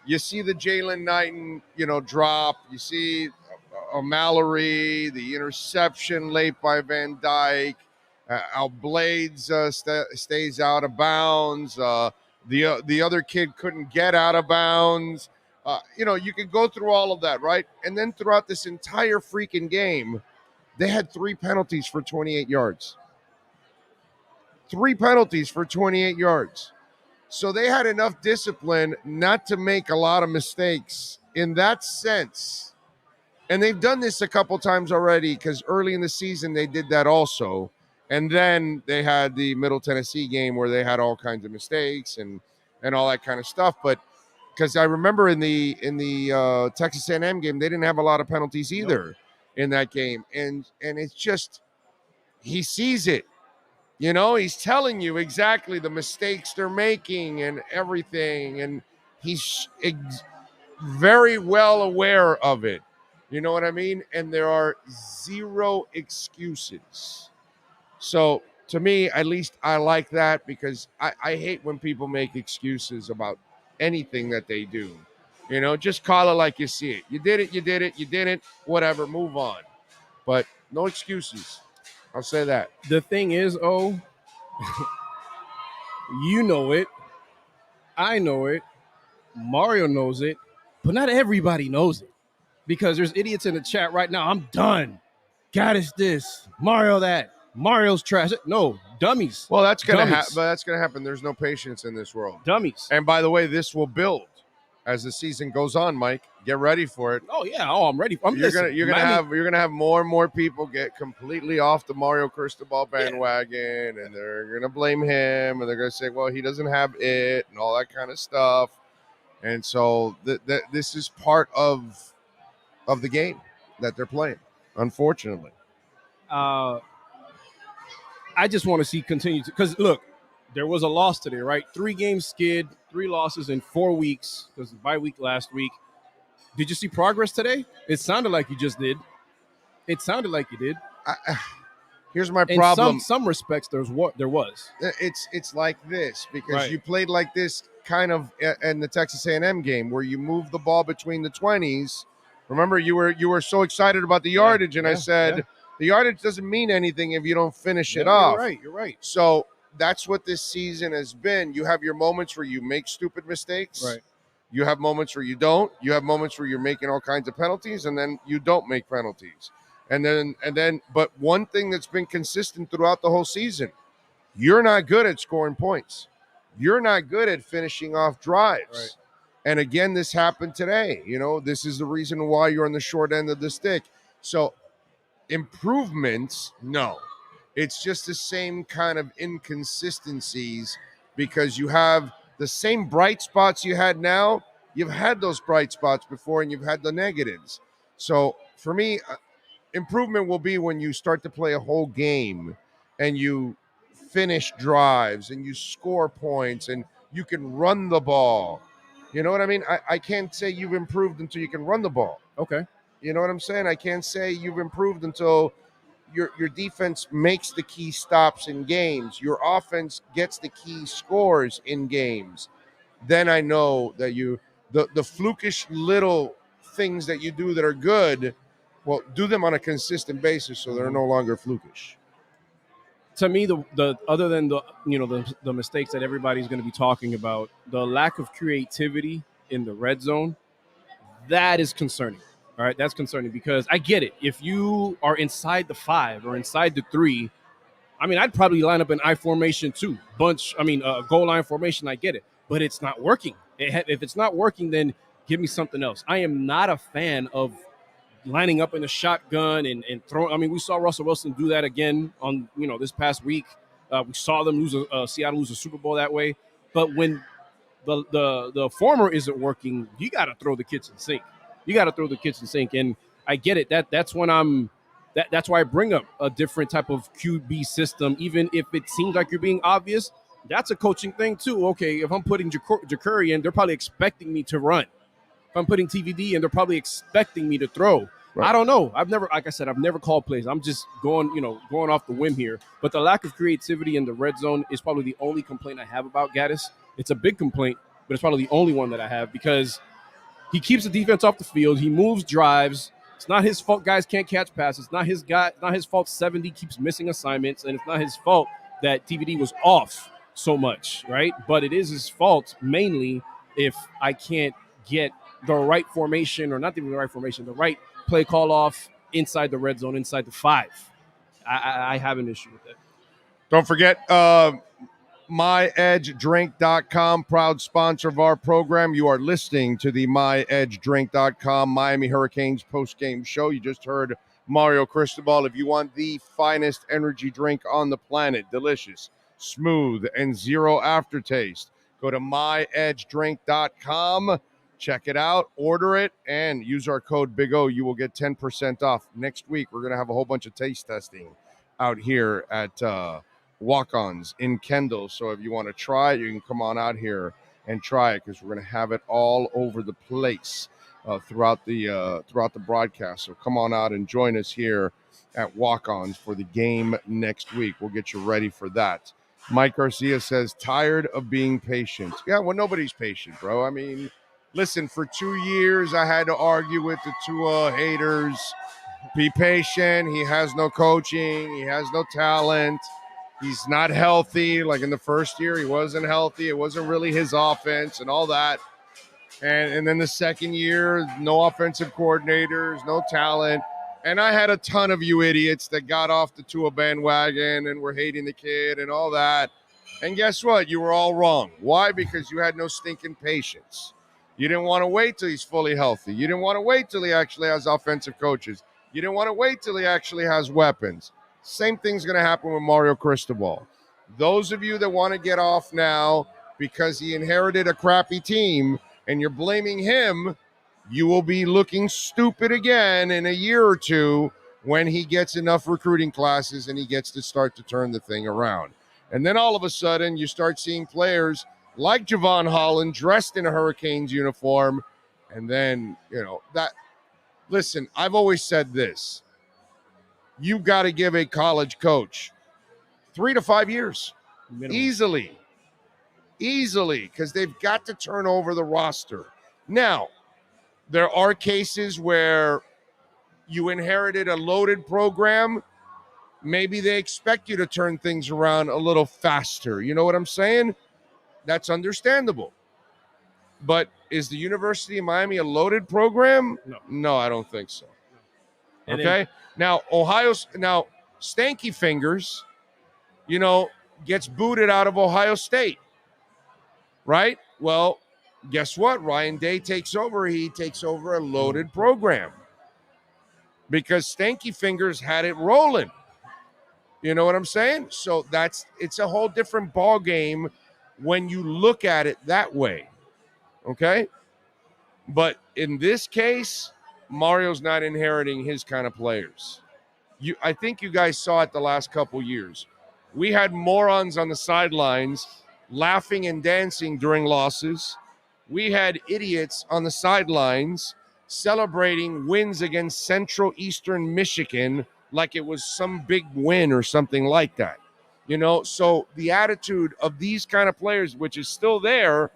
C: you see the Jalen Knighton, drop. You see Mallory, the interception late by Van Dyke. Al Blades stays out of bounds. The other kid couldn't get out of bounds. You could go through all of that, right? And then throughout this entire freaking game, they had 3 penalties for 28 yards. 3 penalties for 28 yards. So they had enough discipline not to make a lot of mistakes in that sense. And they've done this a couple times already, because early in the season they did that also. And then they had the Middle Tennessee game where they had all kinds of mistakes and all that kind of stuff. But because I remember in the Texas A&M game, they didn't have a lot of penalties either in that game. And it's just, he sees it. He's telling you exactly the mistakes they're making and everything. And he's very well aware of it. You know what I mean? And there are zero excuses. So to me, at least I like that, because I hate when people make excuses about anything that they do. Just call it like you see it. You did it, you didn't, whatever, move on. But no excuses. I'll say that.
D: The thing is, you know it. I know it. Mario knows it. But not everybody knows it. Because there's idiots in the chat right now. I'm done. Gaddis this. Mario that. Mario's trash. No, dummies.
C: Well, that's gonna happen. But that's gonna happen. There's no patience in this world.
D: Dummies.
C: And by the way, this will build as the season goes on. Mike, get ready for it.
D: Oh yeah. Oh, I'm ready.
C: You're gonna have more and more people get completely off the Mario Cristobal bandwagon, and they're gonna blame him, and they're gonna say, well, he doesn't have it, and all that kind of stuff. And so this is part of the game that they're playing, unfortunately.
D: I just want to see continue because look, there was a loss today, right? 3 games skid, 3 losses in 4 weeks because of the bye week last week. Did you see progress today? It sounded like you just did. It sounded like you did.
C: Here's my problem.
D: In some respects, there was.
C: It's like this because you played like this kind of in the Texas A&M game where you moved the ball between the 20s. Remember, you were so excited about the yardage, and I said the yardage doesn't mean anything if you don't finish it off.
D: You're right.
C: So that's what this season has been. You have your moments where you make stupid mistakes.
D: Right.
C: You have moments where you don't. You have moments where you're making all kinds of penalties, and then you don't make penalties. And then, but one thing that's been consistent throughout the whole season, you're not good at scoring points. You're not good at finishing off drives.
D: Right.
C: And again, this happened today. This is the reason why you're on the short end of the stick. So improvements, no. It's just the same kind of inconsistencies because you have the same bright spots you had now. You've had those bright spots before, and you've had the negatives. So for me, improvement will be when you start to play a whole game and you finish drives and you score points and you can run the ball. You know what I mean? I can't say you've improved until you can run the ball.
D: Okay.
C: You know what I'm saying? I can't say you've improved until your defense makes the key stops in games. Your offense gets the key scores in games. Then I know that the flukish little things that you do that are good, well, do them on a consistent basis so they're no longer flukish.
D: To me, the other than the mistakes that everybody's going to be talking about, the lack of creativity in the red zone, that is concerning. All right, that's concerning because I get it. If you are inside the 5 or inside the 3, I mean, I'd probably line up in I formation too. Goal line formation. I get it, but it's not working. If it's not working, then give me something else. I am not a fan of lining up in a shotgun and throwing. I mean, we saw Russell Wilson do that again on this past week. We saw them lose Seattle lose a Super Bowl that way. But when the former isn't working, you got to throw the kitchen sink. You got to throw the kitchen sink, and I get it. That's when that's why I bring up a different type of QB system, even if it seems like you're being obvious. That's a coaching thing too. Okay, if I'm putting Jacurri in, they're probably expecting me to run. If I'm putting TVD in, they're probably expecting me to throw. Right. I don't know. I've never called plays. I'm just going off the whim here. But the lack of creativity in the red zone is probably the only complaint I have about Gaddis. It's a big complaint, but it's probably the only one that I have because he keeps the defense off the field. He moves drives. It's not his fault guys can't catch passes. It's not his fault 70 keeps missing assignments, and it's not his fault that TVD was off so much, right? But it is his fault mainly if I can't get the right formation, or not even the right formation, the right play call off inside the red zone, inside the 5. I have an issue with that.
C: Don't forget, MyEdgeDrink.com, proud sponsor of our program. You are listening to the MyEdgeDrink.com Miami Hurricanes postgame show. You just heard Mario Cristobal. If you want the finest energy drink on the planet, delicious, smooth, and zero aftertaste, go to MyEdgeDrink.com. Check it out, order it, and use our code Big O. You will get 10% off. Next week, we're going to have a whole bunch of taste testing out here at WalkOns in Kendall. So if you want to try it, you can come on out here and try it because we're going to have it all over the place throughout the broadcast. So come on out and join us here at WalkOns for the game next week. We'll get you ready for that. Mike Garcia says, tired of being patient. Yeah, well, nobody's patient, bro. I mean, listen, for 2 years, I had to argue with the Tua haters. Be patient. He has no coaching. He has no talent. He's not healthy. Like in the first year, he wasn't healthy. It wasn't really his offense and all that. And then the second year, no offensive coordinators, no talent. And I had a ton of you idiots that got off the Tua bandwagon and were hating the kid and all that. And guess what? You were all wrong. Why? Because you had no stinking patience. You didn't want to wait till he's fully healthy. You didn't want to wait till he actually has offensive coaches. You didn't want to wait till he actually has weapons. Same thing's going to happen with Mario Cristobal. Those of you that want to get off now because he inherited a crappy team and you're blaming him, you will be looking stupid again in a year or two when he gets enough recruiting classes and he gets to start to turn the thing around. And then all of a sudden you start seeing players like Javon Holland dressed in a Hurricanes uniform. And then, listen, I've always said this. You got to give a college coach 3 to 5 years. Minimum. Easily, because they've got to turn over the roster. Now, there are cases where you inherited a loaded program. Maybe they expect you to turn things around a little faster. You know what I'm saying? That's understandable. But is the University of Miami a loaded program? No, I don't think so. No. Okay? Now, Stanky Fingers, gets booted out of Ohio State. Right? Well, guess what? Ryan Day takes over. He takes over a loaded program because Stanky Fingers had it rolling. You know what I'm saying? So it's a whole different ball game when you look at it that way. Okay? But in this case, Mario's not inheriting his kind of players. I think you guys saw it the last couple years. We had morons on the sidelines laughing and dancing during losses. We had idiots on the sidelines celebrating wins against Central Eastern Michigan like it was some big win or something like that. So the attitude of these kind of players, which is still there,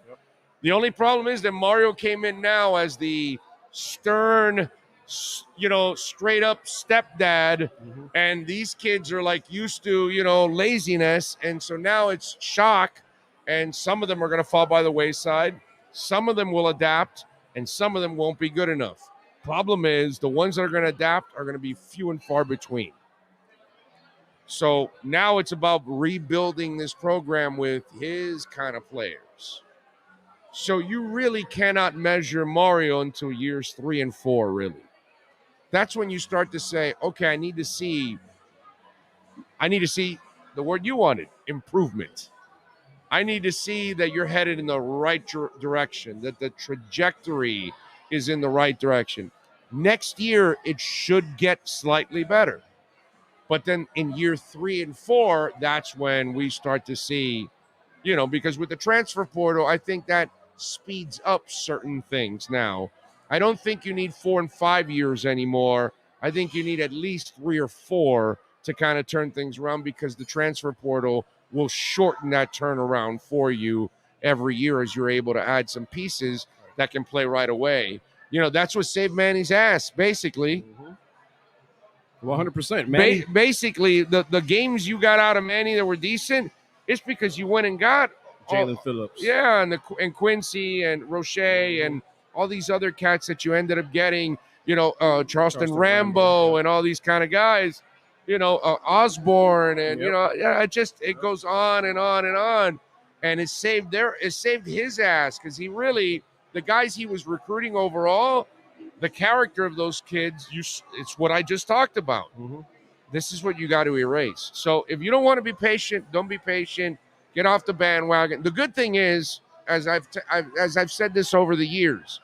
C: the only problem is that Mario came in now as the stern, straight up stepdad, and these kids are like used to, laziness, and so now it's shock, and some of them are going to fall by the wayside. Some of them will adapt, and some of them won't be good enough. Problem is, the ones that are going to adapt are going to be few and far between. So now it's about rebuilding this program with his kind of players. So you really cannot measure Mario until years 3 and 4, really. That's when you start to say, okay, I need to see the word you wanted, improvement. I need to see that you're headed in the right direction, that the trajectory is in the right direction. Next year, it should get slightly better. But then in year 3 and 4, that's when we start to see, because with the transfer portal, I think that speeds up certain things now. I don't think you need 4 and 5 years anymore. I think you need at least 3 or 4 to kind of turn things around, because the transfer portal will shorten that turnaround for you every year as you're able to add some pieces that can play right away. That's what saved Manny's ass, basically.
D: 100%.
C: Basically, the games you got out of Manny that were decent, it's because you went and got
D: Jalen Phillips.
C: Yeah, and Quincy and Roche and all these other cats that you ended up getting, Charleston Rambo and all these kind of guys, Osborne and, it goes on and on and on. And it saved his ass, because the guys he was recruiting overall, the character of those kids, it's what I just talked about. This is what you got to erase. So if you don't want to be patient, don't be patient. Get off the bandwagon. The good thing is, as I've said this over the years,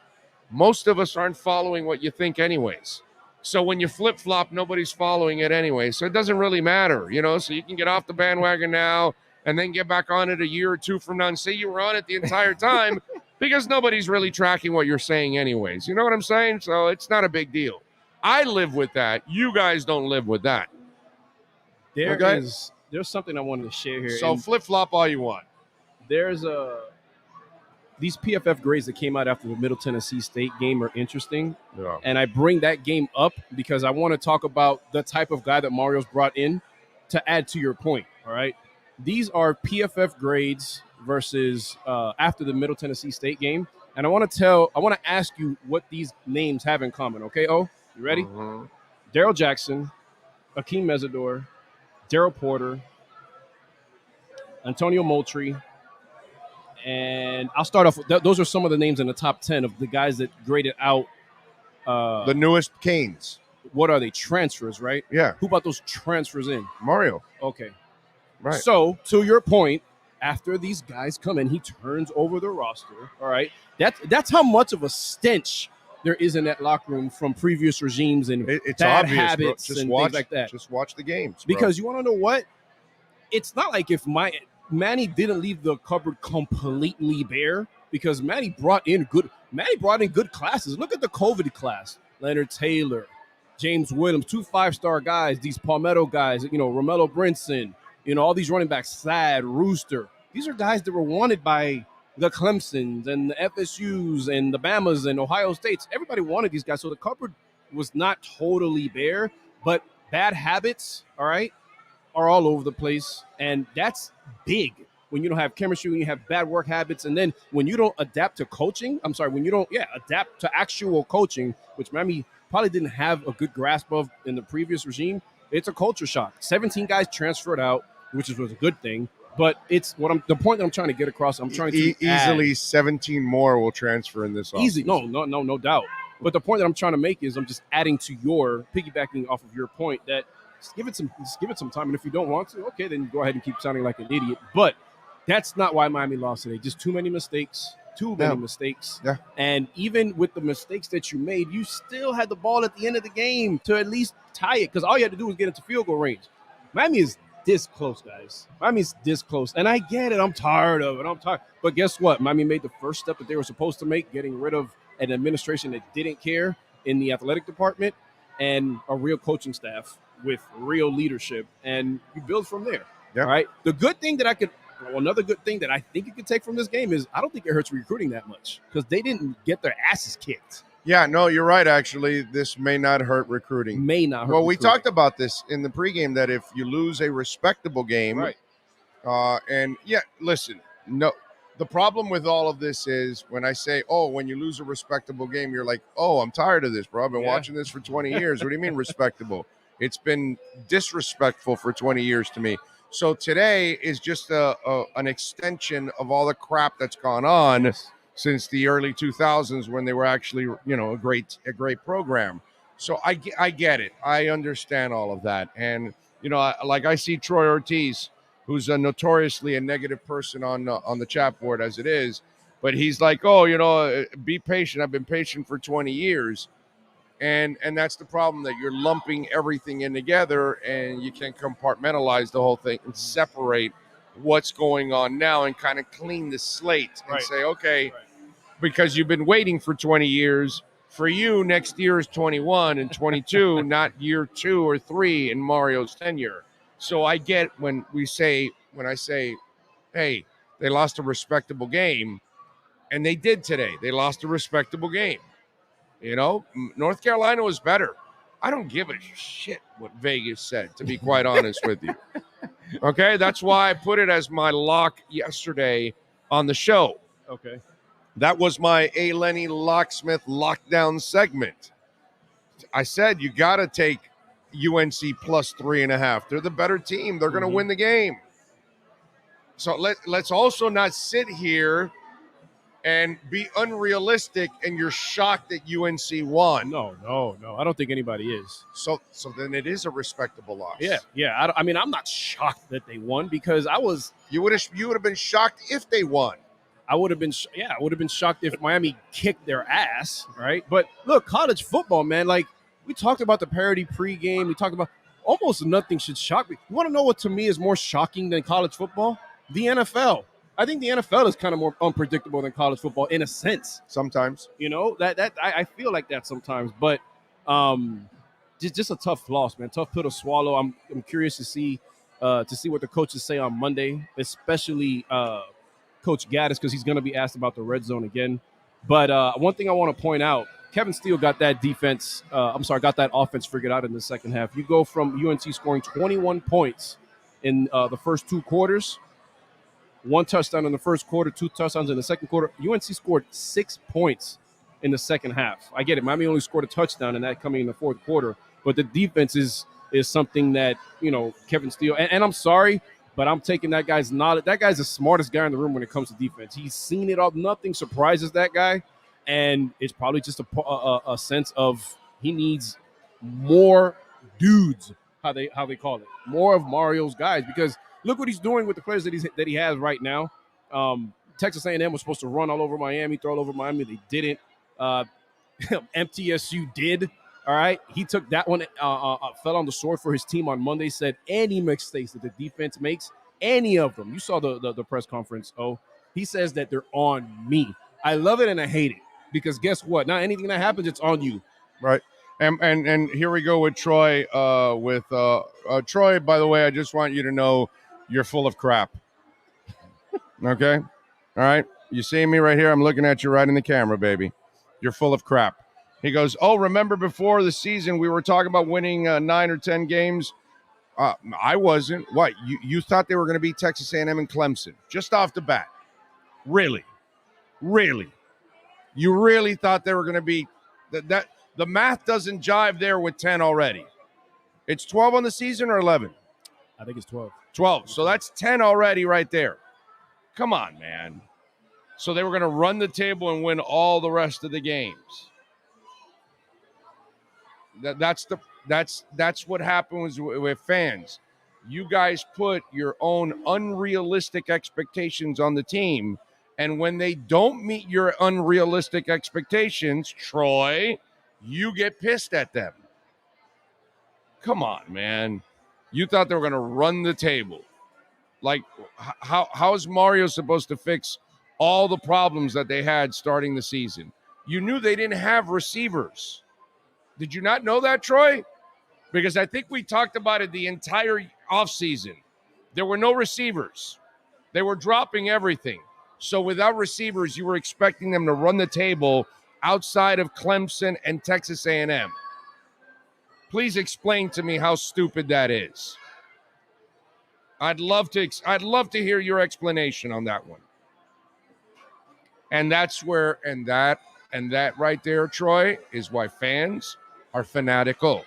C: most of us aren't following what you think anyways. So when you flip-flop, nobody's following it anyway. So it doesn't really matter, so you can get off the bandwagon now and then get back on it a year or two from now and say you were on it the entire time because nobody's really tracking what you're saying anyways. You know what I'm saying? So it's not a big deal. I live with that. You guys don't live with that.
D: There's something I wanted to share here.
C: So flip-flop all you want.
D: There's these PFF grades that came out after the Middle Tennessee State game are interesting.
C: Yeah.
D: And I bring that game up because I want to talk about the type of guy that Mario's brought in to add to your point, all right? These are PFF grades versus after the Middle Tennessee State game. And I want to ask you what these names have in common, okay, O? You ready? Daryl Jackson, Akeem Mesidor, Daryl Porter, Antonio Moultrie, and I'll start off with those are some of the names in the top 10 of the guys that graded out.
C: The newest Canes.
D: What are they? Transfers, right?
C: Yeah.
D: Who brought those transfers in?
C: Mario.
D: Okay.
C: Right.
D: So, to your point, after these guys come in, he turns over the roster, all right? That's how much of a stench there is in that locker room from previous regimes and
C: it's
D: bad
C: obvious,
D: habits and things like that.
C: Just watch the games, bro.
D: Because you want to know what? It's not like if Manny didn't leave the cupboard completely bare, because Manny brought in good classes. Look at the COVID class. Leonard Taylor, James Williams, 2 5-star guys, these Palmetto guys, Romello Brinson, all these running backs, Thad, Rooster. These are guys that were wanted by the Clemsons and the FSUs and the Bamas and Ohio States. Everybody wanted these guys. So the cupboard was not totally bare, but bad habits, all right, are all over the place. And that's big when you don't have chemistry, when you have bad work habits. And then when you don't adapt to coaching, when you don't adapt to actual coaching, which Miami probably didn't have a good grasp of in the previous regime, it's a culture shock. 17 guys transferred out, which was a good thing. But it's the point that I'm trying to get across. I'm trying to
C: easily 17 more will transfer in this offseason.
D: Easy, no doubt. But the point that I'm trying to make is I'm just adding to your piggybacking off of your point that just give it some time. And if you don't want to, okay, then go ahead and keep sounding like an idiot. But that's not why Miami lost today. Just too many mistakes. too many mistakes.
C: Yeah.
D: And even with the mistakes that you made, you still had the ball at the end of the game to at least tie it, because all you had to do was get into field goal range. Miami is this close, guys. Miami's this close. And I get it. I'm tired of it. But guess what? Miami made the first step that they were supposed to make, getting rid of an administration that didn't care in the athletic department and a real coaching staff with real leadership. And you build from there.
C: Yeah.
D: All right. Another good thing that I think you could take from this game is I don't think it hurts recruiting that much, because they didn't get their asses kicked.
C: Yeah, no, you're right. Actually, this may not hurt recruiting.
D: May not hurt.
C: Well, we
D: recruiting.
C: talked about this in the pregame, that if you lose a respectable game,
D: Right.
C: Listen, no, the problem with all of this is when I say, oh, when you lose a respectable game, you're like, oh, I'm tired of this, bro. I've been watching this for 20 years. What do you mean respectable? It's been disrespectful for 20 years to me. So today is just an extension of all the crap that's gone on since the early 2000s, when they were actually, a great program. So I get it. I understand all of that. And, I see Troy Ortiz, who's notoriously a negative person on the chat board as it is. But he's like, oh, be patient. I've been patient for 20 years. And that's the problem, that you're lumping everything in together, and you can compartmentalize the whole thing and separate what's going on now and kind of clean the slate and say, okay, because you've been waiting for 20 years. For you, next year is 21 and 22, not year 2 or 3 in Mario's tenure. So I get when I say, hey, they lost a respectable game, and they did today. They lost a respectable game. North Carolina was better. I don't give a shit what Vegas said, to be quite honest with you. Okay, that's why I put it as my lock yesterday on the show.
D: Okay.
C: That was my A. Lenny Locksmith lockdown segment. I said you got to take UNC plus 3.5. They're the better team. They're going to win the game. So let's also not sit here and be unrealistic, and you're shocked that UNC won.
D: No. I don't think anybody is.
C: So then it is a respectable loss.
D: Yeah. I'm not shocked that they won, because
C: You would have been shocked if they won.
D: I would have been shocked if Miami kicked their ass, right? But look, college football, man. Like, we talked about the parity pregame. We talked about almost nothing should shock me. You want to know what to me is more shocking than college football? The NFL. I think the NFL is kind of more unpredictable than college football in a sense.
C: Sometimes,
D: I feel like that sometimes, but just a tough loss, man. Tough pill to swallow. I'm curious to see what the coaches say on Monday, especially Coach Gaddis, because he's going to be asked about the red zone again. But one thing I want to point out: Kevin Steele got that offense figured out in the second half. You go from UNC scoring 21 points in the first 2 quarters. 1 touchdown in the first quarter, 2 touchdowns in the second quarter. UNC scored 6 points in the second half. I get it. Miami only scored a touchdown, and that coming in the fourth quarter. But the defense is something that, Kevin Steele, and I'm sorry, but I'm taking that guy's knowledge. That guy's the smartest guy in the room when it comes to defense. He's seen it all. Nothing surprises that guy. And it's probably just a sense of he needs more dudes, how they call it, more of Mario's guys, because look what he's doing with the players that he has right now. Texas A&M was supposed to run all over Miami, throw all over Miami. They didn't. MTSU did. All right. He took that one, fell on the sword for his team on Monday, said any mistakes that the defense makes, any of them. You saw the press conference. He says that they're on me. I love it and I hate it, because guess what? Now anything that happens, it's on you.
C: Right. And here we go with Troy. Troy, by the way, I just want you to know you're full of crap. Okay? All right? You see me right here? I'm looking at you right in the camera, baby. You're full of crap. He goes, remember before the season we were talking about winning 9 or 10 games? I wasn't. What? You thought they were going to beat Texas A&M and Clemson just off the bat? Really? Really? You really thought they were going to beat that? The math doesn't jive there with 10 already. It's 12 on the season or 11?
D: I think it's 12.
C: 12. So that's 10 already right there. Come on, man. So they were going to run the table and win all the rest of the games. That's what happens with fans. You guys put your own unrealistic expectations on the team, And when they don't meet your unrealistic expectations, Troy, you get pissed at them. Come on, man. You thought they were going to run the table. Like, how is Mario supposed to fix all the problems that they had starting the season? You knew they didn't have receivers. Did you not know that, Troy? Because I think we talked about it the entire offseason. There were no receivers. They were dropping everything. So without receivers, you were expecting them to run the table outside of Clemson and Texas A&M. Please explain to me how stupid that is. I'd love to hear your explanation on that one. And that's where, and that right there, Troy, is why fans are fanatical,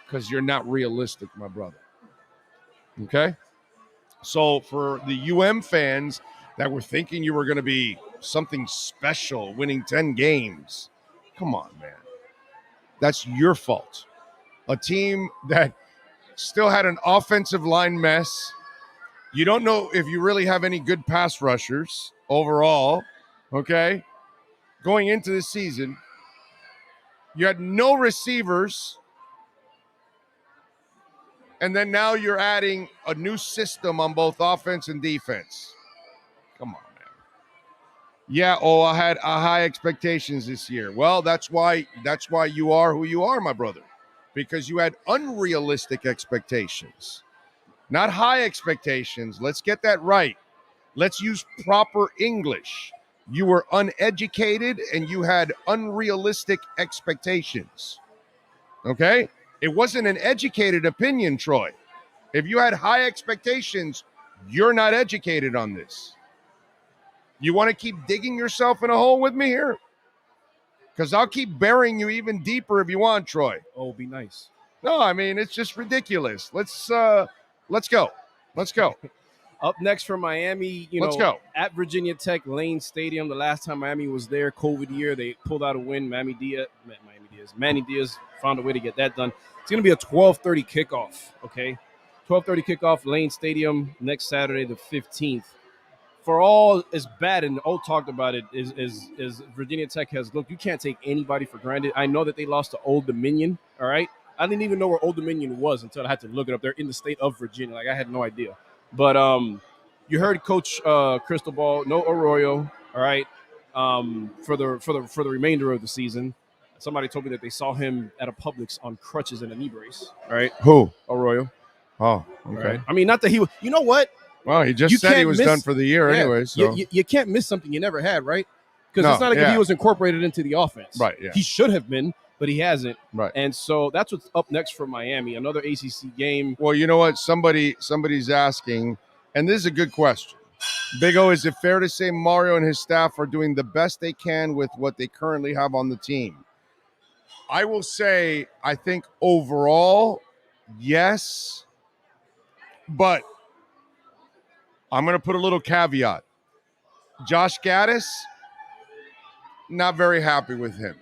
C: because you're not realistic, my brother. Okay? So for the UM fans that were thinking you were going to be something special, winning 10 games, come on, man. That's your fault. A team that still had an offensive line mess. You don't know if you really have any good pass rushers overall, okay? Going into the season, you had no receivers, and then now you're adding a new system on both offense and defense. Come on, man. Yeah, I had high expectations this year. Well, that's why you are who you are, my brother, because you had unrealistic expectations, not high expectations. Let's get that right. Let's use proper English. You were uneducated and you had unrealistic expectations. Okay? It wasn't an educated opinion, Troy. If you had high expectations, you're not educated on this. You want to keep digging yourself in a hole with me here? Because I'll keep burying you even deeper if you want, Troy.
D: Oh, be nice.
C: No, I mean, it's just ridiculous. Let's go. Let's go.
D: Up next for Miami,
C: Let's go.
D: At Virginia Tech Lane Stadium. The last time Miami was there, COVID year, they pulled out a win. Manny Diaz found a way to get that done. It's going to be a 12:30 kickoff, okay? 12:30 kickoff, Lane Stadium, next Saturday, the 15th. For all as bad, and all talked about it, is Virginia Tech has looked, you can't take anybody for granted. I know that they lost to Old Dominion, all right? I didn't even know where Old Dominion was until I had to look it up. They're in the state of Virginia. Like, I had no idea. But you heard Coach Cristobal, no Arroyo, all right, for the remainder of the season. Somebody told me that they saw him at a Publix on crutches and a knee brace, all right?
C: Who?
D: Arroyo.
C: Oh, okay.
D: Right? I mean, not that he was – you know what?
C: Well, he just said he was done for the year anyway. So
D: you can't miss something you never had, right? Because it's not like if he was incorporated into the offense.
C: Right, yeah.
D: He should have been, but he hasn't.
C: Right.
D: And so that's what's up next for Miami, another ACC game.
C: Well, you know what? Somebody's asking, and this is a good question. Big O, is it fair to say Mario and his staff are doing the best they can with what they currently have on the team? I will say, I think overall, yes, but I'm going to put a little caveat. Josh Gaddis, not very happy with him.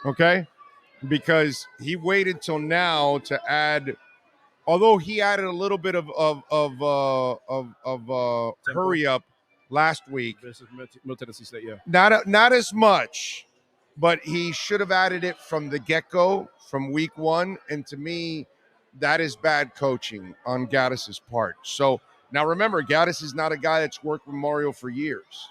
C: Okay? Because he waited till now to add, although he added a little bit of hurry up last week.
D: Middle Tennessee State, yeah.
C: Not as much, but he should have added it from the get-go, from week one. And to me, that is bad coaching on Gaddis's part. So now remember, Gaddis is not a guy that's worked with Mario for years.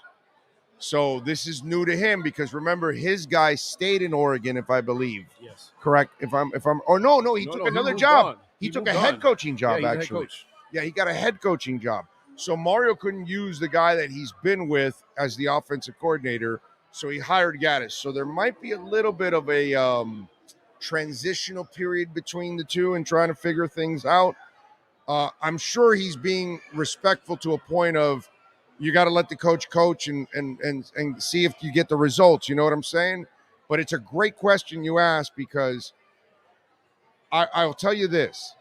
C: So this is new to him because remember, his guy stayed in Oregon, if I believe.
D: Yes.
C: Correct. He took another job. He took a head coaching job, actually. Yeah, he got a head coaching job. So Mario couldn't use the guy that he's been with as the offensive coordinator, so he hired Gaddis. So there might be a little bit of a transitional period between the two and trying to figure things out. I'm sure he's being respectful to a point of you got to let the coach and see if you get the results. You know what I'm saying? But it's a great question you ask because I'll tell you this.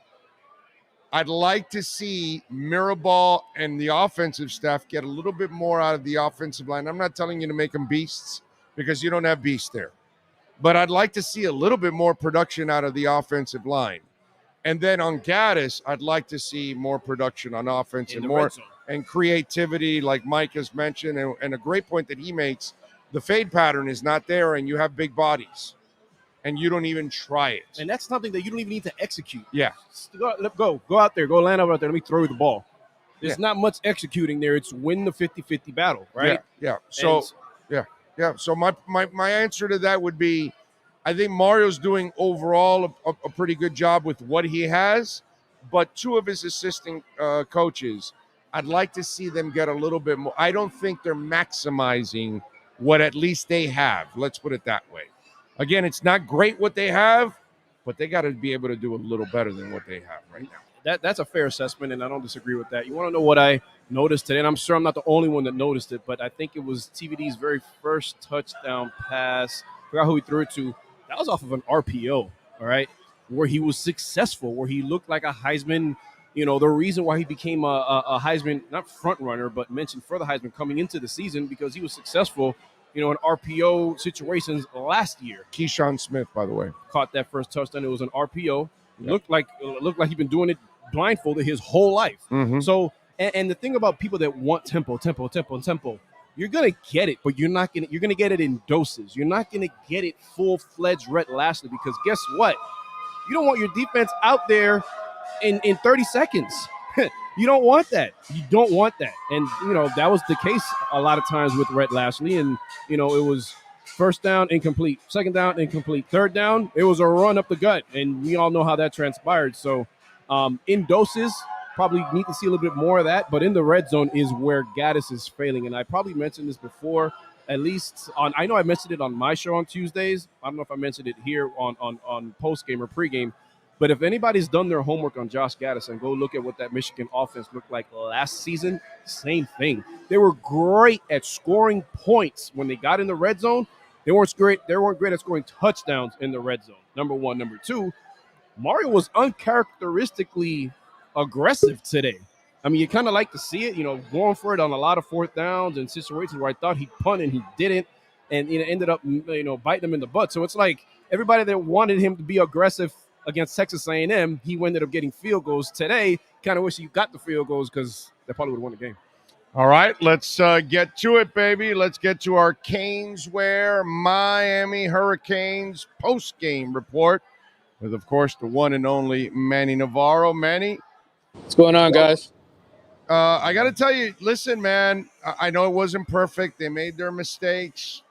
C: I'd like to see Mirabal and the offensive staff get a little bit more out of the offensive line. I'm not telling you to make them beasts because you don't have beasts there. But I'd like to see a little bit more production out of the offensive line. And then on Gaddis, I'd like to see more production on offense and more and creativity, like Mike has mentioned, and a great point that he makes. The fade pattern is not there, and you have big bodies, and you don't even try it.
D: And that's something that you don't even need to execute.
C: Yeah.
D: Just go out there, go land over out there. Let me throw you the ball. There's not much executing there. It's win the 50-50 battle, right?
C: Yeah. So, So my answer to that would be, I think Mario's doing overall a pretty good job with what he has, but two of his assistant coaches, I'd like to see them get a little bit more. I don't think they're maximizing what at least they have. Let's put it that way. Again, it's not great what they have, but they got to be able to do a little better than what they have right now.
D: That's a fair assessment, and I don't disagree with that. You want to know what I noticed today? And I'm sure I'm not the only one that noticed it, but I think it was TVD's very first touchdown pass. I forgot who he threw it to. That was off of an RPO, all right, where he was successful, where he looked like a Heisman. You know, the reason why he became a Heisman, not front runner, but mentioned for the Heisman coming into the season, because he was successful, you know, in RPO situations last year.
C: Keyshawn Smith, by the way,
D: caught that first touchdown. It was an RPO. Yep. Looked like he'd been doing it blindfolded his whole life.
C: Mm-hmm.
D: So, and the thing about people that want tempo, you're gonna get it, but you're gonna get it in doses. You're not gonna get it full-fledged Rhett Lashlee, because guess what? You don't want your defense out there in 30 seconds. You don't want that. You don't want that. And, you know, that was the case a lot of times with Rhett Lashlee. And, you know, it was first down, incomplete. Second down, incomplete. Third down, it was a run up the gut. And we all know how that transpired. So in doses, probably need to see a little bit more of that. But in the red zone is where Gaddis is failing. And I probably mentioned this before, at least I know I mentioned it on my show on Tuesdays. I don't know if I mentioned it here on post-game or pre-game. But if anybody's done their homework on Josh Gaddis and go look at what that Michigan offense looked like last season, same thing. They were great at scoring points when they got in the red zone. They weren't great at scoring touchdowns in the red zone. Number one. Number two, Mario was uncharacteristically aggressive today. I mean, you kind of like to see it, you know, going for it on a lot of fourth downs and situations where I thought he'd punt and he didn't, and ended up, you know, biting him in the butt. So it's like everybody that wanted him to be aggressive against Texas A&M, he ended up getting field goals today. Kind of wish he got the field goals, because they probably would have won the game.
C: All right, let's get to it, baby. Let's get to our Caneswear Miami Hurricanes post-game report with, of course, the one and only Manny Navarro. Manny?
F: What's going on, guys?
C: I got to tell you, listen, man, I know it wasn't perfect. They made their mistakes.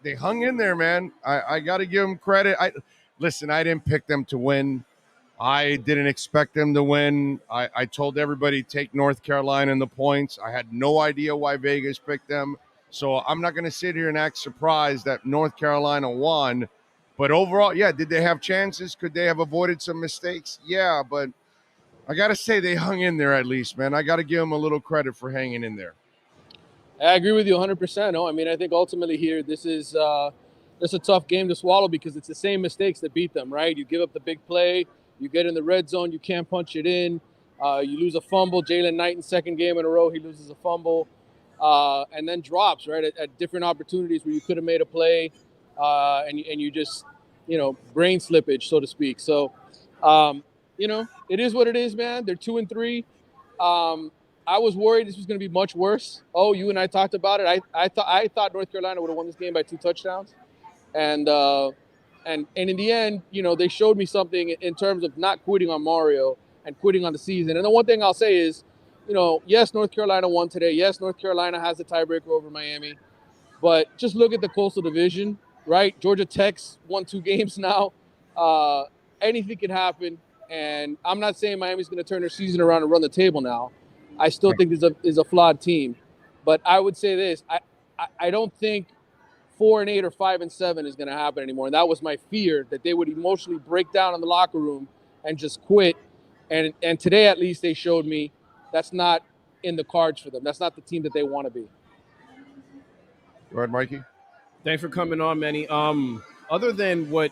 C: They hung in there, man. I got to give them credit. Listen, I didn't pick them to win. I didn't expect them to win. I told everybody take North Carolina in the points. I had no idea why Vegas picked them. So I'm not going to sit here and act surprised that North Carolina won. But overall, yeah, did they have chances? Could they have avoided some mistakes? Yeah, but I got to say they hung in there at least, man. I got to give them a little credit for hanging in there.
F: I agree with you 100%. No, I mean, I think ultimately here, this is it's a tough game to swallow, because it's the same mistakes that beat them, right? You give up the big play, you get in the red zone, you can't punch it in, you lose a fumble. Jalen Knighton, second game in a row, he loses a fumble, and then drops, right, at different opportunities where you could have made a play, and you just, you know, brain slippage, so to speak. So, you know, it is what it is, man. They're 2-3. I was worried this was going to be much worse. Oh, you and I talked about it. I thought North Carolina would have won this game by 2 touchdowns. And in the end, you know, they showed me something in terms of not quitting on Mario and quitting on the season. And the one thing I'll say is, you know, yes, North Carolina won today. Yes, North Carolina has the tiebreaker over Miami. But just look at the Coastal Division, right? Georgia Tech's won 2 games now. Anything can happen. And I'm not saying Miami's going to turn their season around and run the table now. I still think is a flawed team. But I would say this. I don't think 4-8 or 5-7 is going to happen anymore. And that was my fear, that they would emotionally break down in the locker room and just quit. And today, at least, they showed me that's not in the cards for them. That's not the team that they want to be.
C: Go ahead, Mikey.
D: Thanks for coming on, Manny. Other than what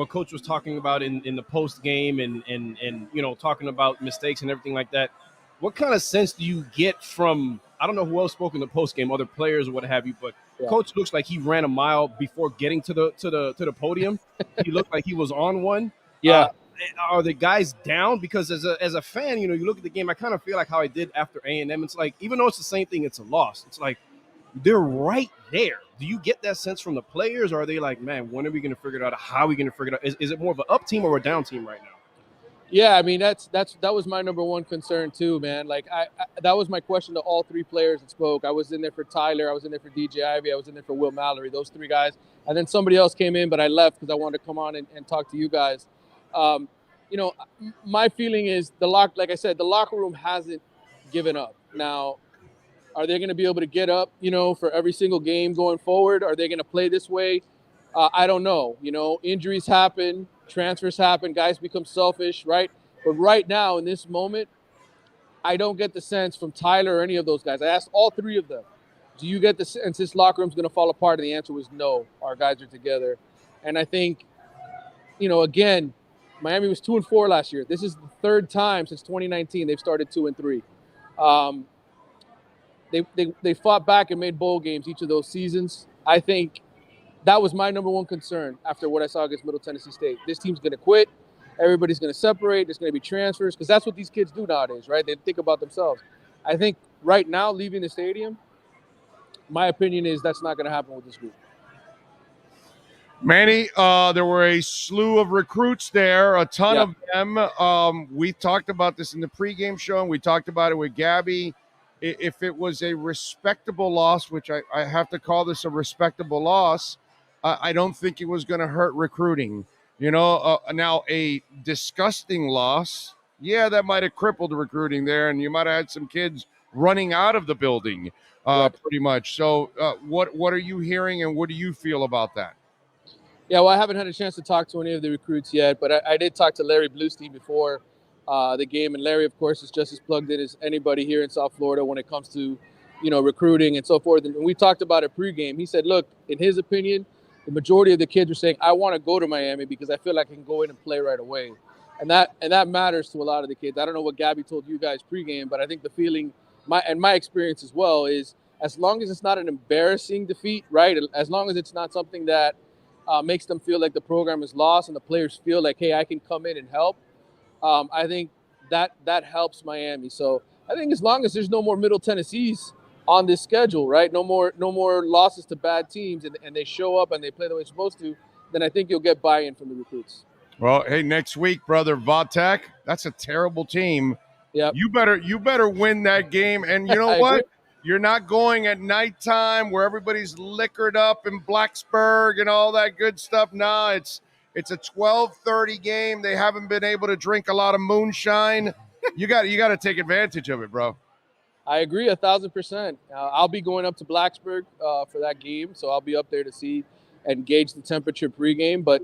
D: Coach was talking about in the post game and you know, talking about mistakes and everything like that, what kind of sense do you get from, I don't know who else spoke in the post game, other players or what have you, but Coach looks like he ran a mile before getting to the podium. He looked like he was on one.
F: Yeah.
D: are the guys down? Because as a fan, you look at the game, I kind of feel like how I did after A&M. It's like, even though it's the same thing, it's a loss. It's like they're right there. Do you get that sense from the players, or are they like, man, when are we going to figure it out? How are we going to figure it out? Is it more of an up team or a down team right now?
F: Yeah, I mean, that was my number one concern too, man. Like that was my question to all three players that spoke. I was in there for Tyler, I was in there for DJ Ivey, I was in there for Will Mallory, those three guys. And then somebody else came in, but I left because I wanted to come on and talk to you guys. My feeling is like I said, the locker room hasn't given up. Now, are they going to be able to get up, for every single game going forward? Are they going to play this way? I don't know. Injuries happen, transfers happen, guys become selfish, right? But right now, in this moment, I don't get the sense from Tyler or any of those guys. I asked all three of them, do you get the sense this locker room's going to fall apart? And the answer was no. Our guys are together. And I think, again, Miami was 2-4 last year. This is the third time since 2019 they've started 2-3. They fought back and made bowl games each of those seasons. I think that was my number one concern after what I saw against Middle Tennessee State. This team's going to quit. Everybody's going to separate. There's going to be transfers because that's what these kids do nowadays, right? They think about themselves. I think right now, leaving the stadium, my opinion is that's not going to happen with this group.
C: Manny, there were a slew of recruits there, a ton of them. We talked about this in the pregame show, and we talked about it with Gabby. If it was a respectable loss, which I have to call this a respectable loss, I don't think it was going to hurt recruiting. Now a disgusting loss, that might have crippled recruiting there, and you might have had some kids running out of the building pretty much. So what are you hearing, and what do you feel about that?
F: Yeah, well, I haven't had a chance to talk to any of the recruits yet, but I did talk to Larry Bluestein before the game. And Larry, of course, is just as plugged in as anybody here in South Florida when it comes to, recruiting and so forth. And we talked about it pregame. He said, look, in his opinion, the majority of the kids are saying, I want to go to Miami because I feel like I can go in and play right away. And that matters to a lot of the kids. I don't know what Gabby told you guys pregame, but I think the feeling, my experience as well, is as long as it's not an embarrassing defeat, right? As long as it's not something that makes them feel like the program is lost and the players feel like, hey, I can come in and help. I think that helps Miami. So I think as long as there's no more Middle Tennessees on this schedule, right? No more losses to bad teams, and they show up and they play the way they're supposed to, then I think you'll get buy-in from the recruits.
C: Well, hey, next week, brother, Vatek, that's a terrible team.
F: Yeah.
C: You better win that game. And you know what? Agree. You're not going at nighttime where everybody's liquored up in Blacksburg and all that good stuff. Nah, it's a 12:30 game. They haven't been able to drink a lot of moonshine. You got to take advantage of it, bro.
F: I agree 1,000%. I'll be going up to Blacksburg for that game, so I'll be up there to see and gauge the temperature pregame. But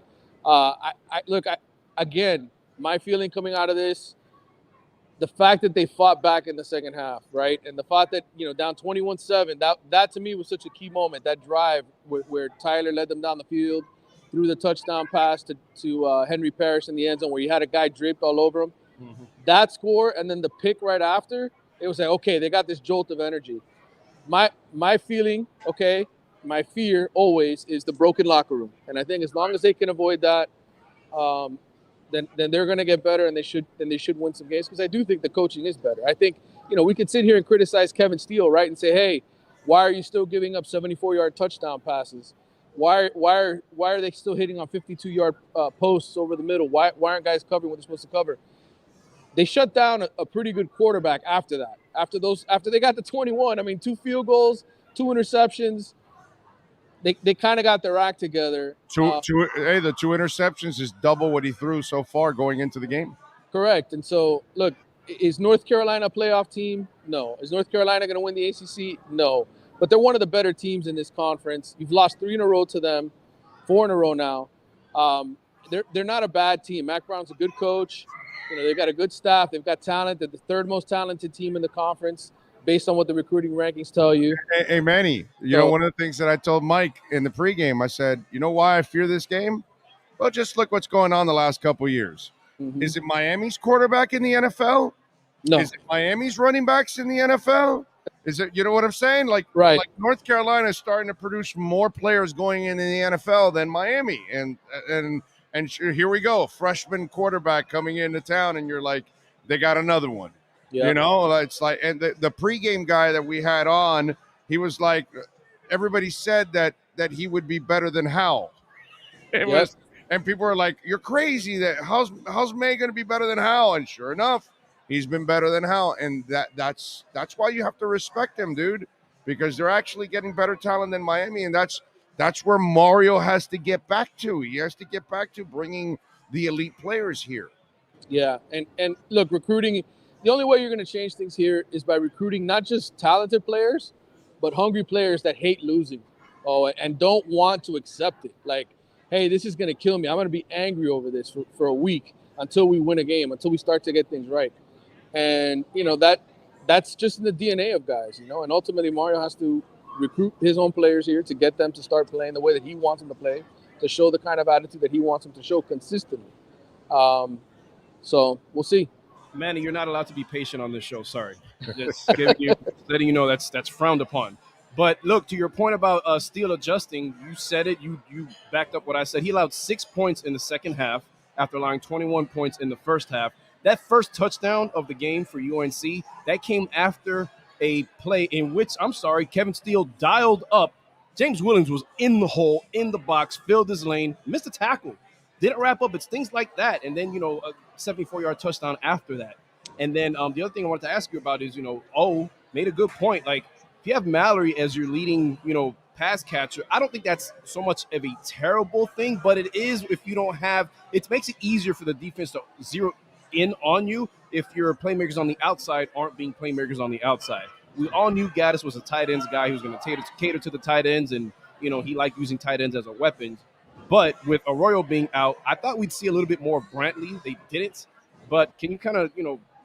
F: again, my feeling coming out of this, the fact that they fought back in the second half, right? And the fact that, down 21-7, that to me was such a key moment, that drive where Tyler led them down the field, threw the touchdown pass to Henry Parrish in the end zone where you had a guy draped all over him. Mm-hmm. That score and then the pick right after, it was like, okay, they got this jolt of energy. My feeling, okay, my fear always is the broken locker room. And I think as long as they can avoid that, then they're going to get better, and they should win some games, because I do think the coaching is better. I think, we could sit here and criticize Kevin Steele, right, and say, hey, why are you still giving up 74-yard touchdown passes? Why are they still hitting on 52-yard posts over the middle? Why aren't guys covering what they're supposed to cover? They shut down a pretty good quarterback after that. After they got to 21, 2 field goals, 2 interceptions. They kind of got their act together.
C: The 2 interceptions is double what he threw so far going into the game.
F: Correct. And so, look, is North Carolina a playoff team? No. Is North Carolina going to win the ACC? No. But they're one of the better teams in this conference. You've lost 3 in a row to them, 4 in a row now. They're not a bad team. Mac Brown's a good coach. They've got a good staff. They've got talent. They're the 3rd most talented team in the conference, based on what the recruiting rankings tell you.
C: Hey, Manny, one of the things that I told Mike in the pregame, I said, you know why I fear this game? Well, just look what's going on the last couple of years. Mm-hmm. Is it Miami's quarterback in the NFL?
F: No.
C: Is it Miami's running backs in the NFL? Is it, you know what I'm saying? Like North Carolina is starting to produce more players going in the NFL than Miami. And And here we go, freshman quarterback coming into town, and you're like, they got another one.
F: Yeah.
C: You know, it's like, and the pregame guy that we had on, he was like, everybody said that he would be better than Howell. It was, and people were like, "You're crazy! That how's May going to be better than Howell?" And sure enough, he's been better than Howell, and that's why you have to respect him, dude, because they're actually getting better talent than Miami, and that's where Mario has to get back to. He has to get back to bringing the elite players here.
F: Yeah, and look, recruiting. The only way you're going to change things here is by recruiting not just talented players, but hungry players that hate losing, and don't want to accept it. Like, hey, this is going to kill me. I'm going to be angry over this for a week until we win a game, until we start to get things right. And that's just in the DNA of guys, And ultimately, Mario has to recruit his own players here to get them to start playing the way that he wants them to play, to show the kind of attitude that he wants them to show consistently. So we'll see.
D: Manny, you're not allowed to be patient on this show. Sorry. Just letting you know that's frowned upon. But look, to your point about Steele adjusting, you said it. You backed up what I said. He allowed 6 points in the second half after allowing 21 points in the first half. That first touchdown of the game for UNC, that came after a play in which, Kevin Steele dialed up. James Williams was in the hole, in the box, filled his lane, missed a tackle. Didn't wrap up. It's things like that. And then, a 74-yard touchdown after that. And then the other thing I wanted to ask you about is, made a good point. Like, if you have Mallory as your leading, pass catcher, I don't think that's so much of a terrible thing, but it is if you don't have – it makes it easier for the defense to zero in on you if your playmakers on the outside aren't being playmakers on the outside. We all knew Gaddis was a tight ends guy who was going to cater to the tight ends, and, he liked using tight ends as a weapon. But with Arroyo being out, I thought we'd see a little bit more of Brantley. They didn't. But can you kind of,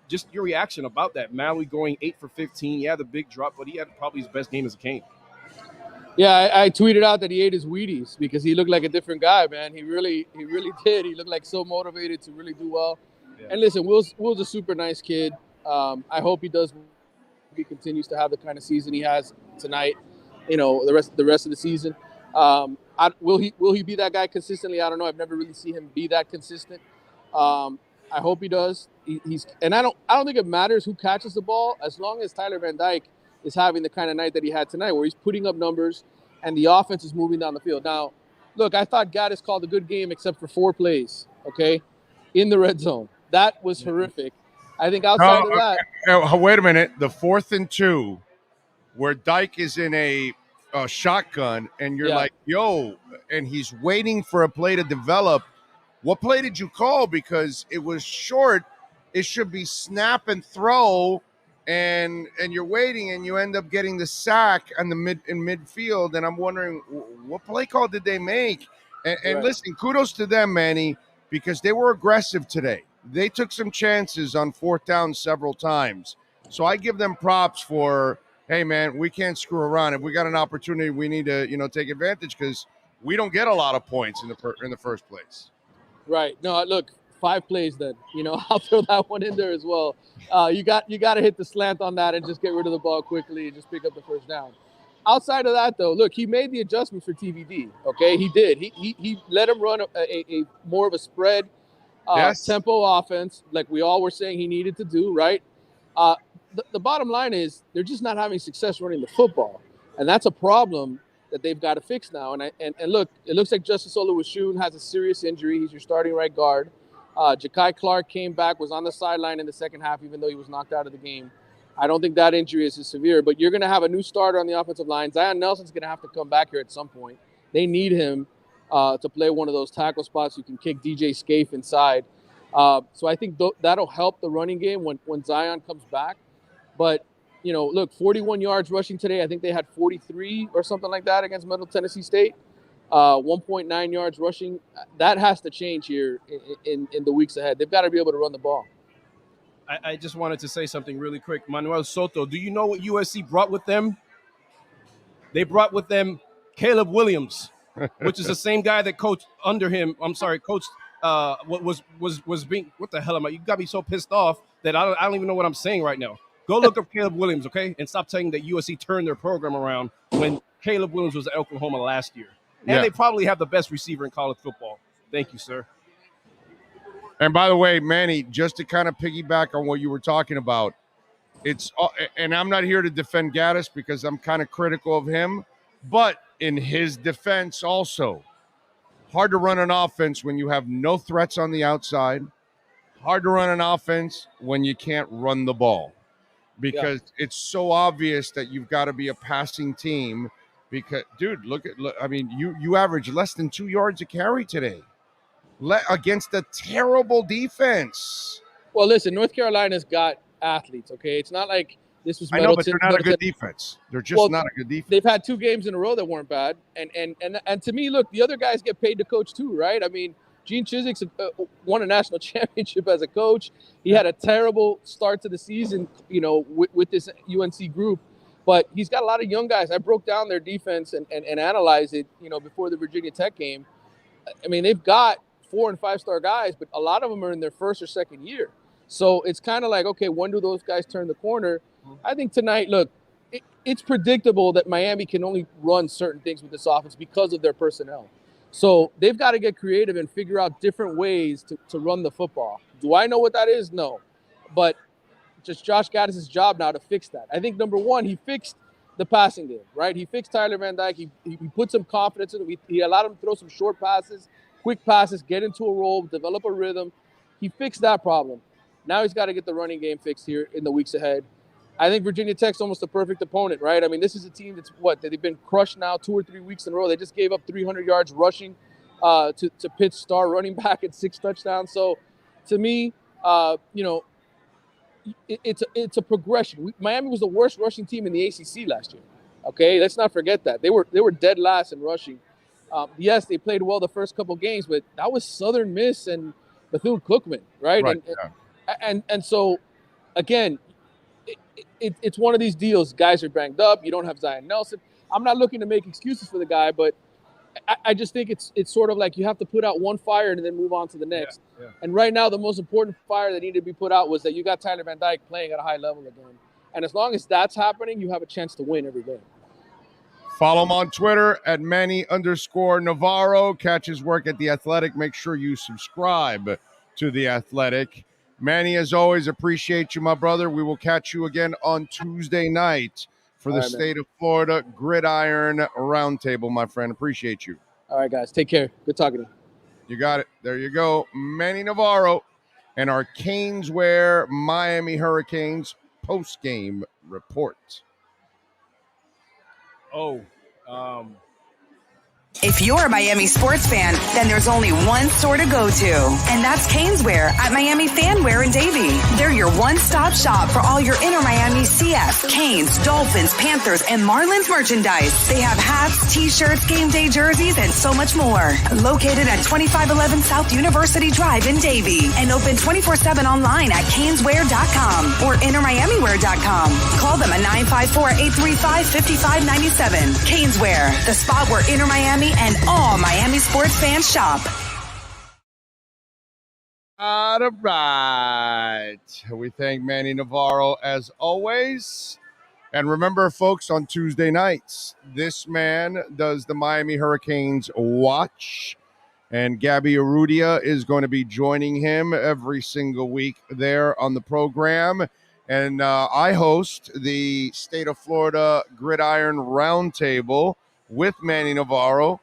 D: just your reaction about that? Mallory going 8 for 15. Yeah, the big drop, but he had probably his best game as a Cane.
F: Yeah, I tweeted out that he ate his Wheaties because he looked like a different guy, man. He really did. He looked like so motivated to really do well. Yeah. And listen, Will's a super nice kid. I hope he does. He continues to have the kind of season he has tonight. The rest of the season. Will he be that guy consistently? I don't know. I've never really seen him be that consistent. I hope he does. I don't think it matters who catches the ball as long as Tyler Van Dyke is having the kind of night that he had tonight, where he's putting up numbers and the offense is moving down the field. Now, look, I thought Gaddis called a good game except for 4 plays. Okay, in the red zone, that was horrific. I think outside of that,
C: wait a minute, the 4th and 2, where Dyke is in a shotgun, and you're like, yo, and he's waiting for a play to develop. What play did you call? Because it was short. It should be snap and throw, and you're waiting, and you end up getting the sack in midfield. And I'm wondering, what play call did they make? And listen, kudos to them, Manny, because they were aggressive today. They took some chances on 4th down several times. So I give them props for, hey, man, we can't screw around. If we got an opportunity, we need to, take advantage, because we don't get a lot of points in the first place.
F: Right. No, look, 5 plays then. I'll throw that one in there as well. You got to hit the slant on that and just get rid of the ball quickly and just pick up the first down. Outside of that, though, look, he made the adjustments for TVD. Okay, he did. He let him run a more of a spread tempo offense, like we all were saying he needed to do. Right. The bottom line is they're just not having success running the football, and that's a problem that they've got to fix now. And look, it looks like Justice Oluwashun has a serious injury. He's your starting right guard. Ja'Kai Clark came back, was on the sideline in the second half, even though he was knocked out of the game. I don't think that injury is as severe, but you're going to have a new starter on the offensive line. Zion Nelson's going to have to come back here at some point. They need him to play one of those tackle spots. You can kick DJ Scaife inside. So I think that'll help the running game when Zion comes back. But, look, 41 yards rushing today. I think they had 43 or something like that against Middle Tennessee State. 1.9 yards rushing. That has to change here in the weeks ahead. They've got to be able to run the ball.
D: I just wanted to say something really quick. Manuel Soto, do you know what USC brought with them? They brought with them Caleb Williams, which is the same guy that coached under him. I'm sorry, coached was being, what the hell am I? You got me so pissed off that I don't even know what I'm saying right now. Go look up Caleb Williams, okay? And stop saying that USC turned their program around when Caleb Williams was at Oklahoma last year. And they probably have the best receiver in college football. Thank you, sir.
C: And by the way, Manny, just to kind of piggyback on what you were talking about, and I'm not here to defend Gaddis because I'm kind of critical of him, but in his defense also, hard to run an offense when you have no threats on the outside. Hard to run an offense when you can't run the ball because it's so obvious that you've got to be a passing team. Because, dude, look, I mean, you average less than 2 yards a carry today against a terrible defense.
F: Well, listen, North Carolina's got athletes, okay? It's not like this was
C: I know, but
F: Middleton.
C: they're not a good defense. They're just not a good defense.
F: They've had 2 games in a row that weren't bad. And to me, look, the other guys get paid to coach too, right? I mean, Gene Chiswick's won a national championship as a coach. He had a terrible start to the season, with this UNC group. But he's got a lot of young guys. I broke down their defense and analyzed it, before the Virginia Tech game. I mean, they've got 4- and 5-star guys, but a lot of them are in their first or second year. So it's kind of like, okay, when do those guys turn the corner? I think tonight, look, it's predictable that Miami can only run certain things with this offense because of their personnel. So they've got to get creative and figure out different ways to run the football. Do I know what that is? No. But just Josh Gaddis' job now to fix that. I think, number one, he fixed the passing game, right? He fixed Tyler Van Dyke. He put some confidence in him. He allowed him to throw some short passes, quick passes, get into a roll, develop a rhythm. He fixed that problem. Now he's got to get the running game fixed here in the weeks ahead. I think Virginia Tech's almost a perfect opponent, right? I mean, this is a team that's they've been crushed now 2 or 3 weeks in a row. They just gave up 300 yards rushing to Pitt's star running back at 6 touchdowns. So to me, it's a progression. Miami was the worst rushing team in the ACC last year. Okay, let's not forget that. They were dead last in rushing. Yes, they played well the first couple games, but that was Southern Miss and Bethune-Cookman, right? And so, again, it's one of these deals. Guys are banged up. You don't have Zion Nelson. I'm not looking to make excuses for the guy, but I just think it's sort of like you have to put out one fire and then move on to the next. Yeah. And right now, the most important fire that needed to be put out was that you got Tyler Van Dyke playing at a high level again. And as long as that's happening, you have a chance to win every game.
C: Follow him on Twitter at Manny_Navarro. Catch his work at The Athletic. Make sure you subscribe to The Athletic. Manny, as always, appreciate you, my brother. We will catch you again on Tuesday night for the State of Florida Gridiron Roundtable, my friend. Appreciate you.
F: All right, guys. Take care. Good talking to you.
C: You got it. There you go. Manny Navarro and our Caneswear Miami Hurricanes post-game report.
G: If you're a Miami sports fan, then there's only one store to go to, and that's Caneswear at Miami Fanwear in Davie. They're your one-stop shop for all your inner Miami CF, Canes, Dolphins, Panthers, and Marlins merchandise. They have hats, t-shirts, game day jerseys, and so much more. Located at 2511 South University Drive in Davie, and open 24/7 online at caneswear.com or innermiamiwear.com. Call them at 954-835-5597. Caneswear, the spot where inner Miami and all Miami sports fans shop.
C: All right. We thank Manny Navarro as always. And remember, folks, on Tuesday nights, this man does the Miami Hurricanes watch. And Gabby Arrudia is going to be joining him every single week there on the program. And I host the State of Florida Gridiron Roundtable with Manny Navarro,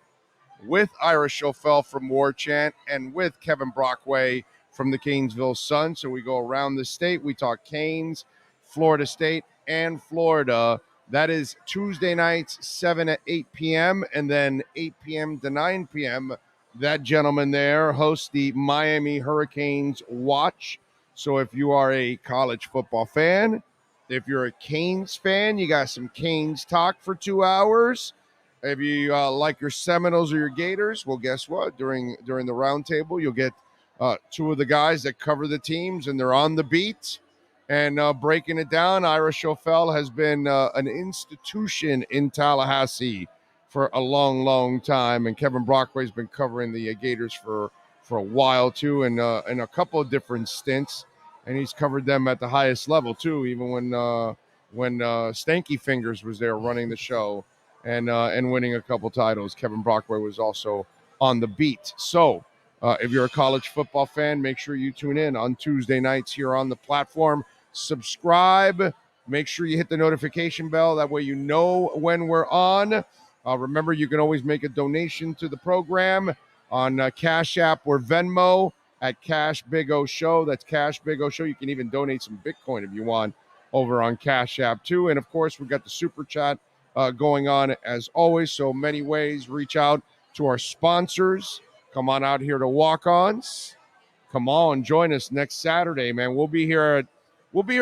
C: with Ira Schofel from War Chant, and with Kevin Brockway from the Canesville Sun. So we go around the state. We talk Canes, Florida State, and Florida. That is Tuesday nights, 7 to 8 p.m., and then 8 p.m. to 9 p.m. That gentleman there hosts the Miami Hurricanes Watch. So if you are a college football fan, if you're a Canes fan, you got some Canes talk for 2 hours. If you like your Seminoles or your Gators, well, guess what? During the roundtable, you'll get 2 of the guys that cover the teams, and they're on the beat and breaking it down. Ira Schofel has been an institution in Tallahassee for a long, long time, and Kevin Brockway's been covering the Gators for a while too, and in a couple of different stints, and he's covered them at the highest level too, even when Stanky Fingers was there running the show. And winning a couple titles. Kevin Brockway was also on the beat. So If you're a college football fan, make sure you tune in on Tuesday nights here on the platform. Subscribe. Make sure you hit the notification bell. That way you know when we're on. Remember, you can always make a donation to the program on Cash App or Venmo at Cash Big O Show. That's Cash Big O Show. You can even donate some Bitcoin if you want over on Cash App too. And, of course, we've got the Super Chat going on as always. So many ways. Reach out to our sponsors. Come on out here to WalkOns. Come on, join us next Saturday, man. We'll be here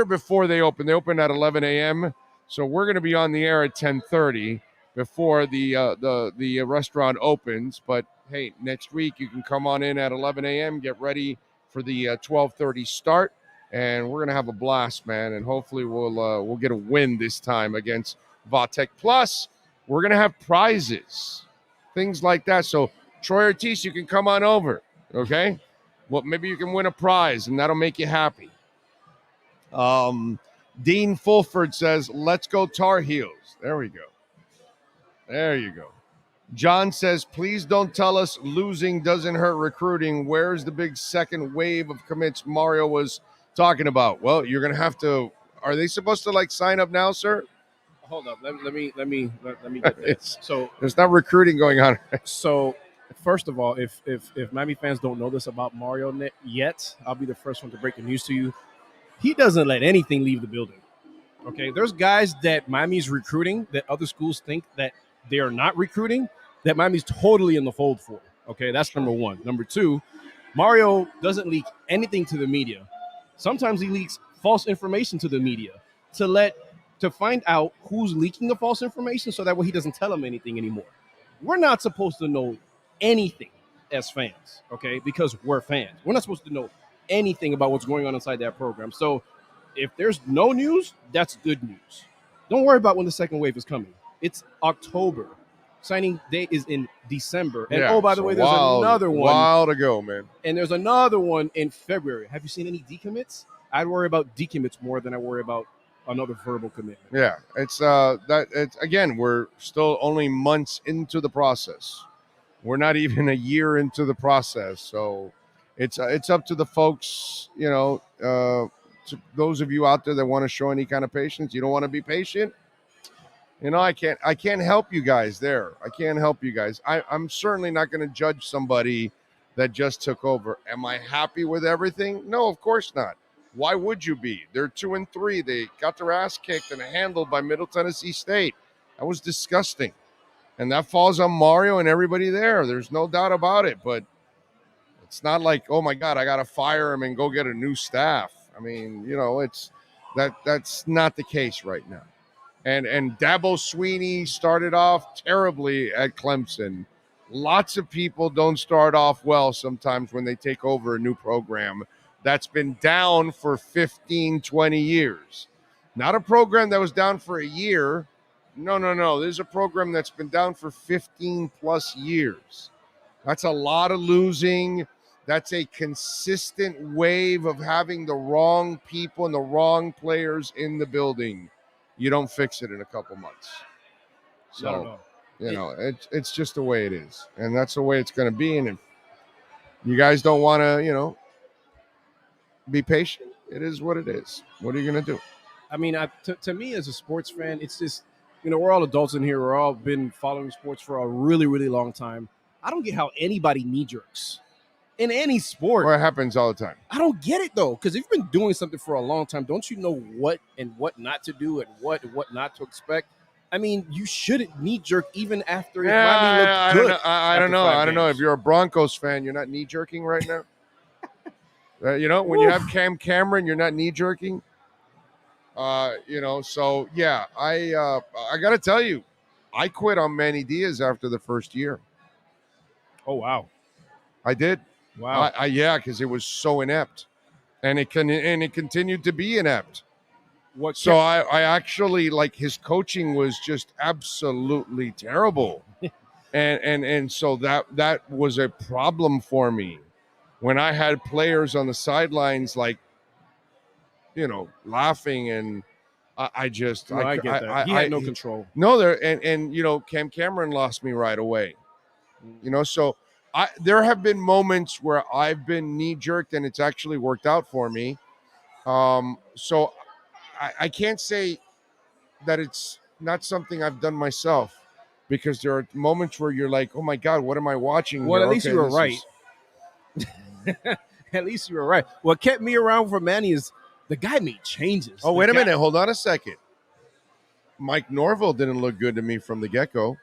C: before they open. They open at 11 a.m. So we're going to be on the air at 10:30 before the restaurant opens. But hey, next week you can come on in at 11 a.m. Get ready for the 12:30 start, and we're going to have a blast, man. And hopefully we'll get a win this time against Vatek. Plus, we're going to have prizes, things like that. So Troy Ortiz, you can come on over, okay? Well, maybe you can win a prize, and that'll make you happy. Dean Fulford says, let's go Tar Heels. There we go. There you go. John says, please don't tell us losing doesn't hurt recruiting. Where's the big second wave of commits Mario was talking about? Well, you're going to have to – are they supposed to, like, sign up now, sir?
D: Hold up. Let me get this. So
C: there's not recruiting going on.
D: So – first of all, if Miami fans don't know this about Mario yet, I'll be the first one to break the news to you. He doesn't let anything leave the building. Okay, there's guys that Miami's recruiting that other schools think that they are not recruiting that Miami's totally in the fold for. Okay, that's number one. Number two, Mario doesn't leak anything to the media. Sometimes he leaks false information to the media to find out who's leaking the false information so that way he doesn't tell them anything anymore. We're not supposed to know anything as fans, okay? Because we're fans. We're not supposed to know anything about what's going on inside that program. So if there's no news, that's good news. Don't worry about when the second wave is coming. It's October. Signing day is in December. And by the way, there's another one.
C: While to go, man.
D: And there's another one in February. Have you seen any decommits? I'd worry about decommits more than I worry about another verbal commitment.
C: Yeah, it's again, we're still only months into the process. We're not even a year into the process, so it's up to the folks, to those of you out there that want to show any kind of patience. You don't want to be patient. I can't help you guys there. I can't help you guys. I'm certainly not going to judge somebody that just took over. Am I happy with everything? No, of course not. Why would you be? They're 2-3. They got their ass kicked and handled by Middle Tennessee State. That was disgusting. And that falls on Mario and everybody there. There's no doubt about it. But it's not like, oh, my God, I got to fire him and go get a new staff. I mean, that's not the case right now. And Dabo Swinney started off terribly at Clemson. Lots of people don't start off well sometimes when they take over a new program that's been down for 15, 20 years. Not a program that was down for a year. No. There's a program that's been down for 15 plus years. That's a lot of losing. That's a consistent wave of having the wrong people and the wrong players in the building. You don't fix it in a couple months. So, it's just the way it is. And that's the way it's going to be. And if you guys don't want to, be patient, it is what it is. What are you going to do?
D: I mean, to me as a sports fan, it's just, we're all adults in here. We're all been following sports for a really, really long time. I don't get how anybody knee-jerks in any sport.
C: Well, it happens all the time.
D: I don't get it, though, because if you've been doing something for a long time, don't you know what and what not to do and what not to expect? I mean, you shouldn't knee-jerk even after it might look good.
C: I don't know. I don't know. If you're a Broncos fan, you're not knee-jerking right now? When you have Cam Cameron, you're not knee-jerking. So, yeah, I got to tell you, I quit on Manny Diaz after the first year.
D: Oh, wow.
C: I did.
D: Wow.
C: Because it was so inept. And it continued to be inept. I actually, his coaching was just absolutely terrible. and so that was a problem for me. When I had players on the sidelines, laughing, and I get
D: that. He had no control.
C: No, Cam Cameron lost me right away. So There have been moments where I've been knee-jerked and it's actually worked out for me. So I can't say that it's not something I've done myself, because there are moments where you're like, oh my God, what am I watching
D: Well,
C: here?
D: at least you were right. At least you were right. What kept me around for Manny is the guy made changes.
C: Oh, wait a minute. Hold on a second. Mike Norville didn't look good to me from the get-go.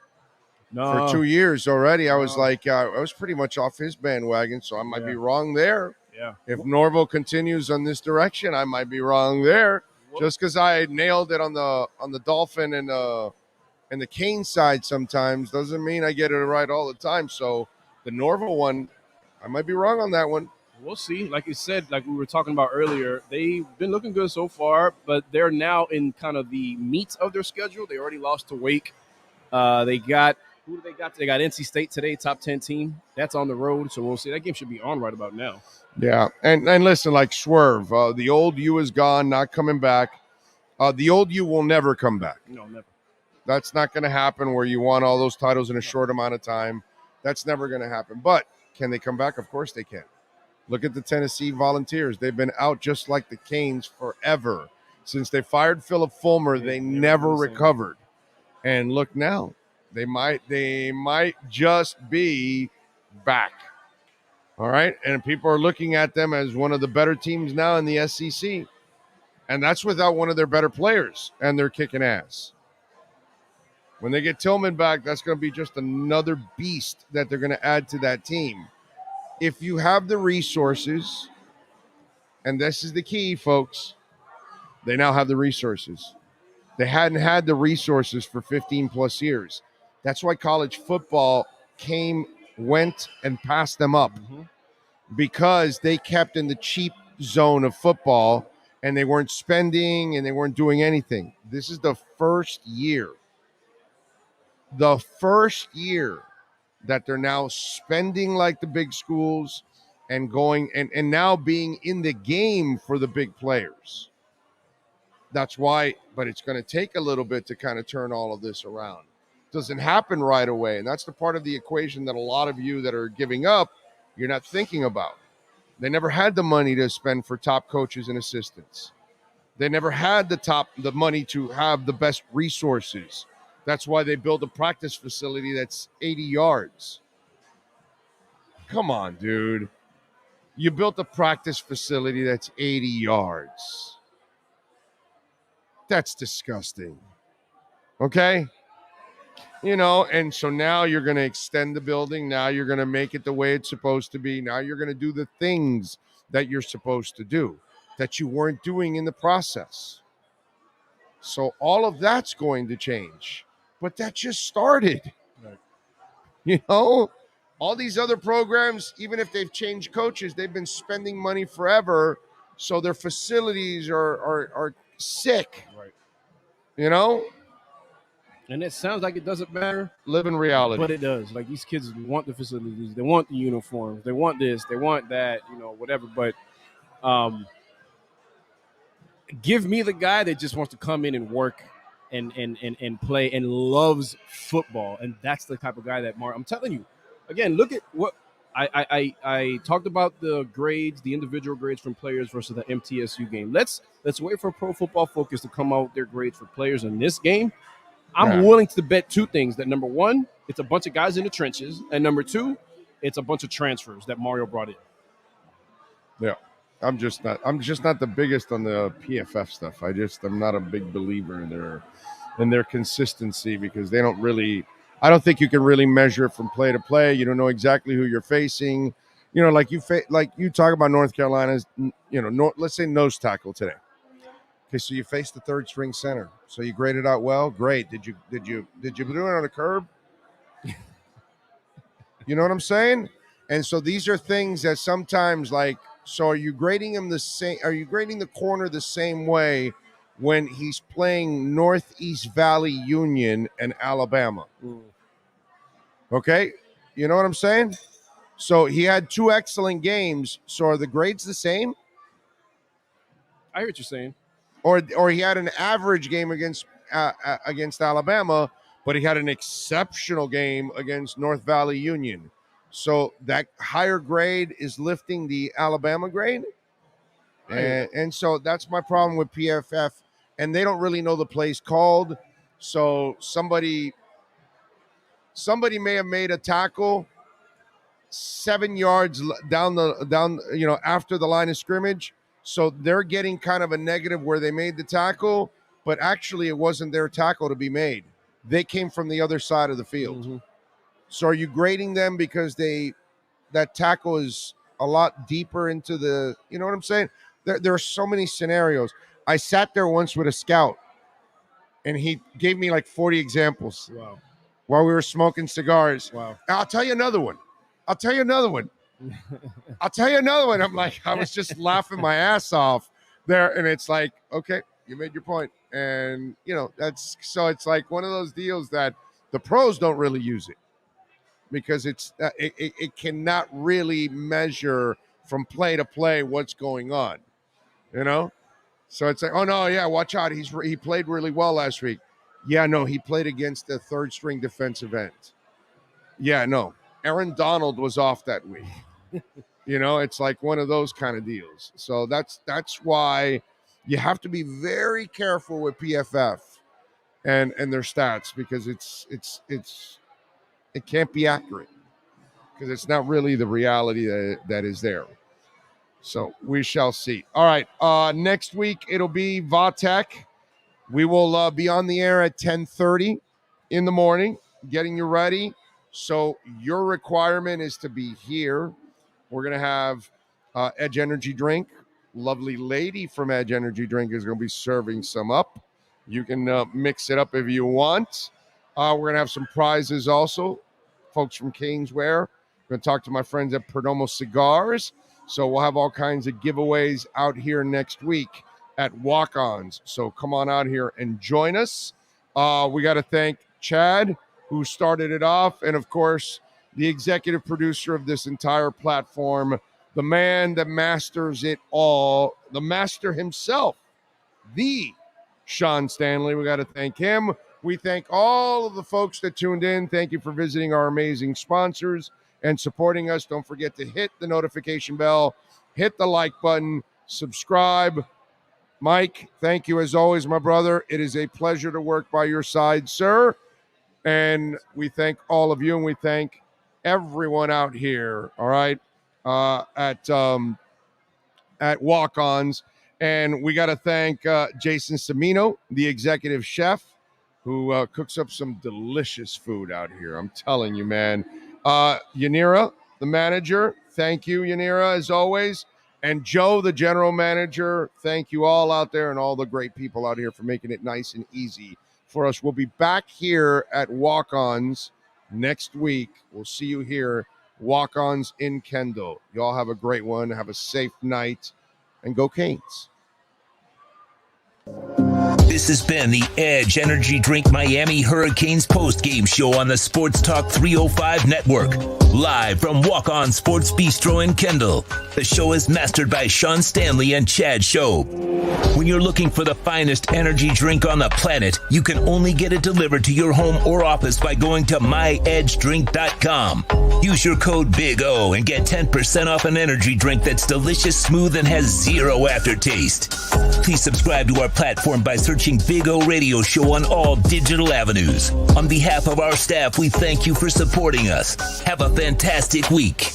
D: No.
C: For 2 years already, I was like, I was pretty much off his bandwagon, so I might be wrong there.
D: Yeah.
C: If Norville continues on this direction, I might be wrong there. Just because I nailed it on the Dolphin and the Kane side sometimes doesn't mean I get it right all the time. So the Norville one, I might be wrong on that one.
D: We'll see. Like you said, like we were talking about earlier, they've been looking good so far, but they're now in kind of the meat of their schedule. They already lost to Wake. They got who do they got? They got NC State today, top 10 team. That's on the road, so we'll see. That game should be on right about now.
C: Yeah, and listen, like Swerve, the old you is gone, not coming back. The old you will never come back.
D: No, never.
C: That's not going to happen where you won all those titles in a short amount of time. That's never going to happen. But can they come back? Of course they can. Look at the Tennessee Volunteers. They've been out just like the Canes forever. Since they fired Philip Fulmer, they never recovered. And look now, they might just be back. All right? And people are looking at them as one of the better teams now in the SEC. And that's without one of their better players, and they're kicking ass. When they get Tillman back, that's going to be just another beast that they're going to add to that team. If you have the resources, and this is the key, folks, they now have the resources. They hadn't had the resources for 15 plus years. That's why college football went, and passed them up, because they kept in the cheap zone of football, and they weren't spending and they weren't doing anything. This is the first year that they're now spending like the big schools and going and now being in the game for the big players. That's why, but it's going to take a little bit to kind of turn all of this around. It doesn't happen right away. And that's the part of the equation that a lot of you that are giving up, you're not thinking about. They never had the money to spend for top coaches and assistants. They never had the money to have the best resources. That's why they built a practice facility that's 80 yards. Come on, dude. You built a practice facility that's 80 yards. That's disgusting. Okay? And so now you're going to extend the building. Now you're going to make it the way it's supposed to be. Now you're going to do the things that you're supposed to do that you weren't doing in the process. So all of that's going to change. But that just started. Right. All these other programs, even if they've changed coaches, they've been spending money forever. So their facilities are sick. Right.
D: And it sounds like it doesn't matter.
C: Live in reality.
D: But it does. Like, these kids want the facilities. They want the uniforms. They want this. They want that, whatever. But give me the guy that just wants to come in and work and play and loves football. And that's the type of guy that I'm telling you. Again, look at what I talked about, the grades, the individual grades from players versus the MTSU game. Let's wait for Pro Football Focus to come out with their grades for players in this game. I'm willing to bet two things. That number one, it's a bunch of guys in the trenches. And number two, it's a bunch of transfers that Mario brought in.
C: Yeah. I'm just not the biggest on the PFF stuff. I'm not a big believer in their consistency, because they don't really, I don't think you can really measure it from play to play. You don't know exactly who you're facing. Like you talk about North Carolina's, let's say nose tackle today. Okay, so you face the third string center. So you graded out well. Great. Did you do it on a curb? You know what I'm saying? And so these are things that sometimes, like, so are you grading him the same? Are you grading the corner the same way when he's playing Northeast Valley Union and Alabama? Okay, you know what I'm saying? So he had two excellent games. So are the grades the same?
D: I hear what you're saying.
C: Or he had an average game against Alabama, but he had an exceptional game against North Valley Union. So that higher grade is lifting the Alabama grade. And so that's my problem with PFF. And they don't really know the plays called. So somebody may have made a tackle 7 yards down, after the line of scrimmage. So they're getting kind of a negative where they made the tackle, but actually it wasn't their tackle to be made. They came from the other side of the field. Mm-hmm. So are you grading them because that tackle is a lot deeper into the, you know what I'm saying? There are so many scenarios. I sat there once with a scout, and he gave me like 40 examples.
D: Wow.
C: While we were smoking cigars.
D: Wow.
C: I'll tell you another one. I'm like, I was just laughing my ass off there. And it's like, okay, you made your point. And, it's like one of those deals that the pros don't really use it because it cannot really measure from play to play what's going on, So it's like, oh, no, yeah, watch out. He played really well last week. Yeah, no, he played against a third-string defensive end. Yeah, no. Aaron Donald was off that week. It's like one of those kind of deals. So that's why you have to be very careful with PFF and their stats because it can't be accurate because it's not really the reality that is there. So we shall see. All right, next week it'll be Vatek. We will be on the air at 10:30 in the morning, getting you ready. So your requirement is to be here. We're going to have Edge Energy Drink. Lovely lady from Edge Energy Drink is going to be serving some up. You can mix it up if you want. We're going to have some prizes also. Folks from Caneswear. I'm going to talk to my friends at Perdomo Cigars. So we'll have all kinds of giveaways out here next week at WalkOns. So come on out here and join us. We got to thank Chad, who started it off, and of course, the executive producer of this entire platform, the man that masters it all, the master himself, the Sean Stanley. We got to thank him. We thank all of the folks that tuned in. Thank you for visiting our amazing sponsors and supporting us. Don't forget to hit the notification bell, hit the like button, subscribe. Mike, thank you as always, my brother. It is a pleasure to work by your side, sir. And we thank all of you, and we thank everyone out here, all right, at WalkOns. And we got to thank Jason Semino, the executive chef, who cooks up some delicious food out here. I'm telling you, man. Yanira, the manager, thank you, Yanira, as always. And Joe, the general manager, thank you all out there and all the great people out here for making it nice and easy for us. We'll be back here at WalkOns next week. We'll see you here, WalkOns in Kendall. Y'all have a great one. Have a safe night, and go Canes.
A: This has been the Edge Energy Drink Miami Hurricanes Postgame Show on the Sports Talk 305 Network. Live from Walk-On Sports Bistro in Kendall. The show is mastered by Sean Stanley and Chad Show. When you're looking for the finest energy drink on the planet, you can only get it delivered to your home or office by going to myedgedrink.com. Use your code Big O and get 10% off an energy drink that's delicious, smooth, and has zero aftertaste. Please subscribe to our platform by searching Big O Radio Show on all digital avenues. On behalf of our staff, we thank you for supporting us. Have a fantastic week.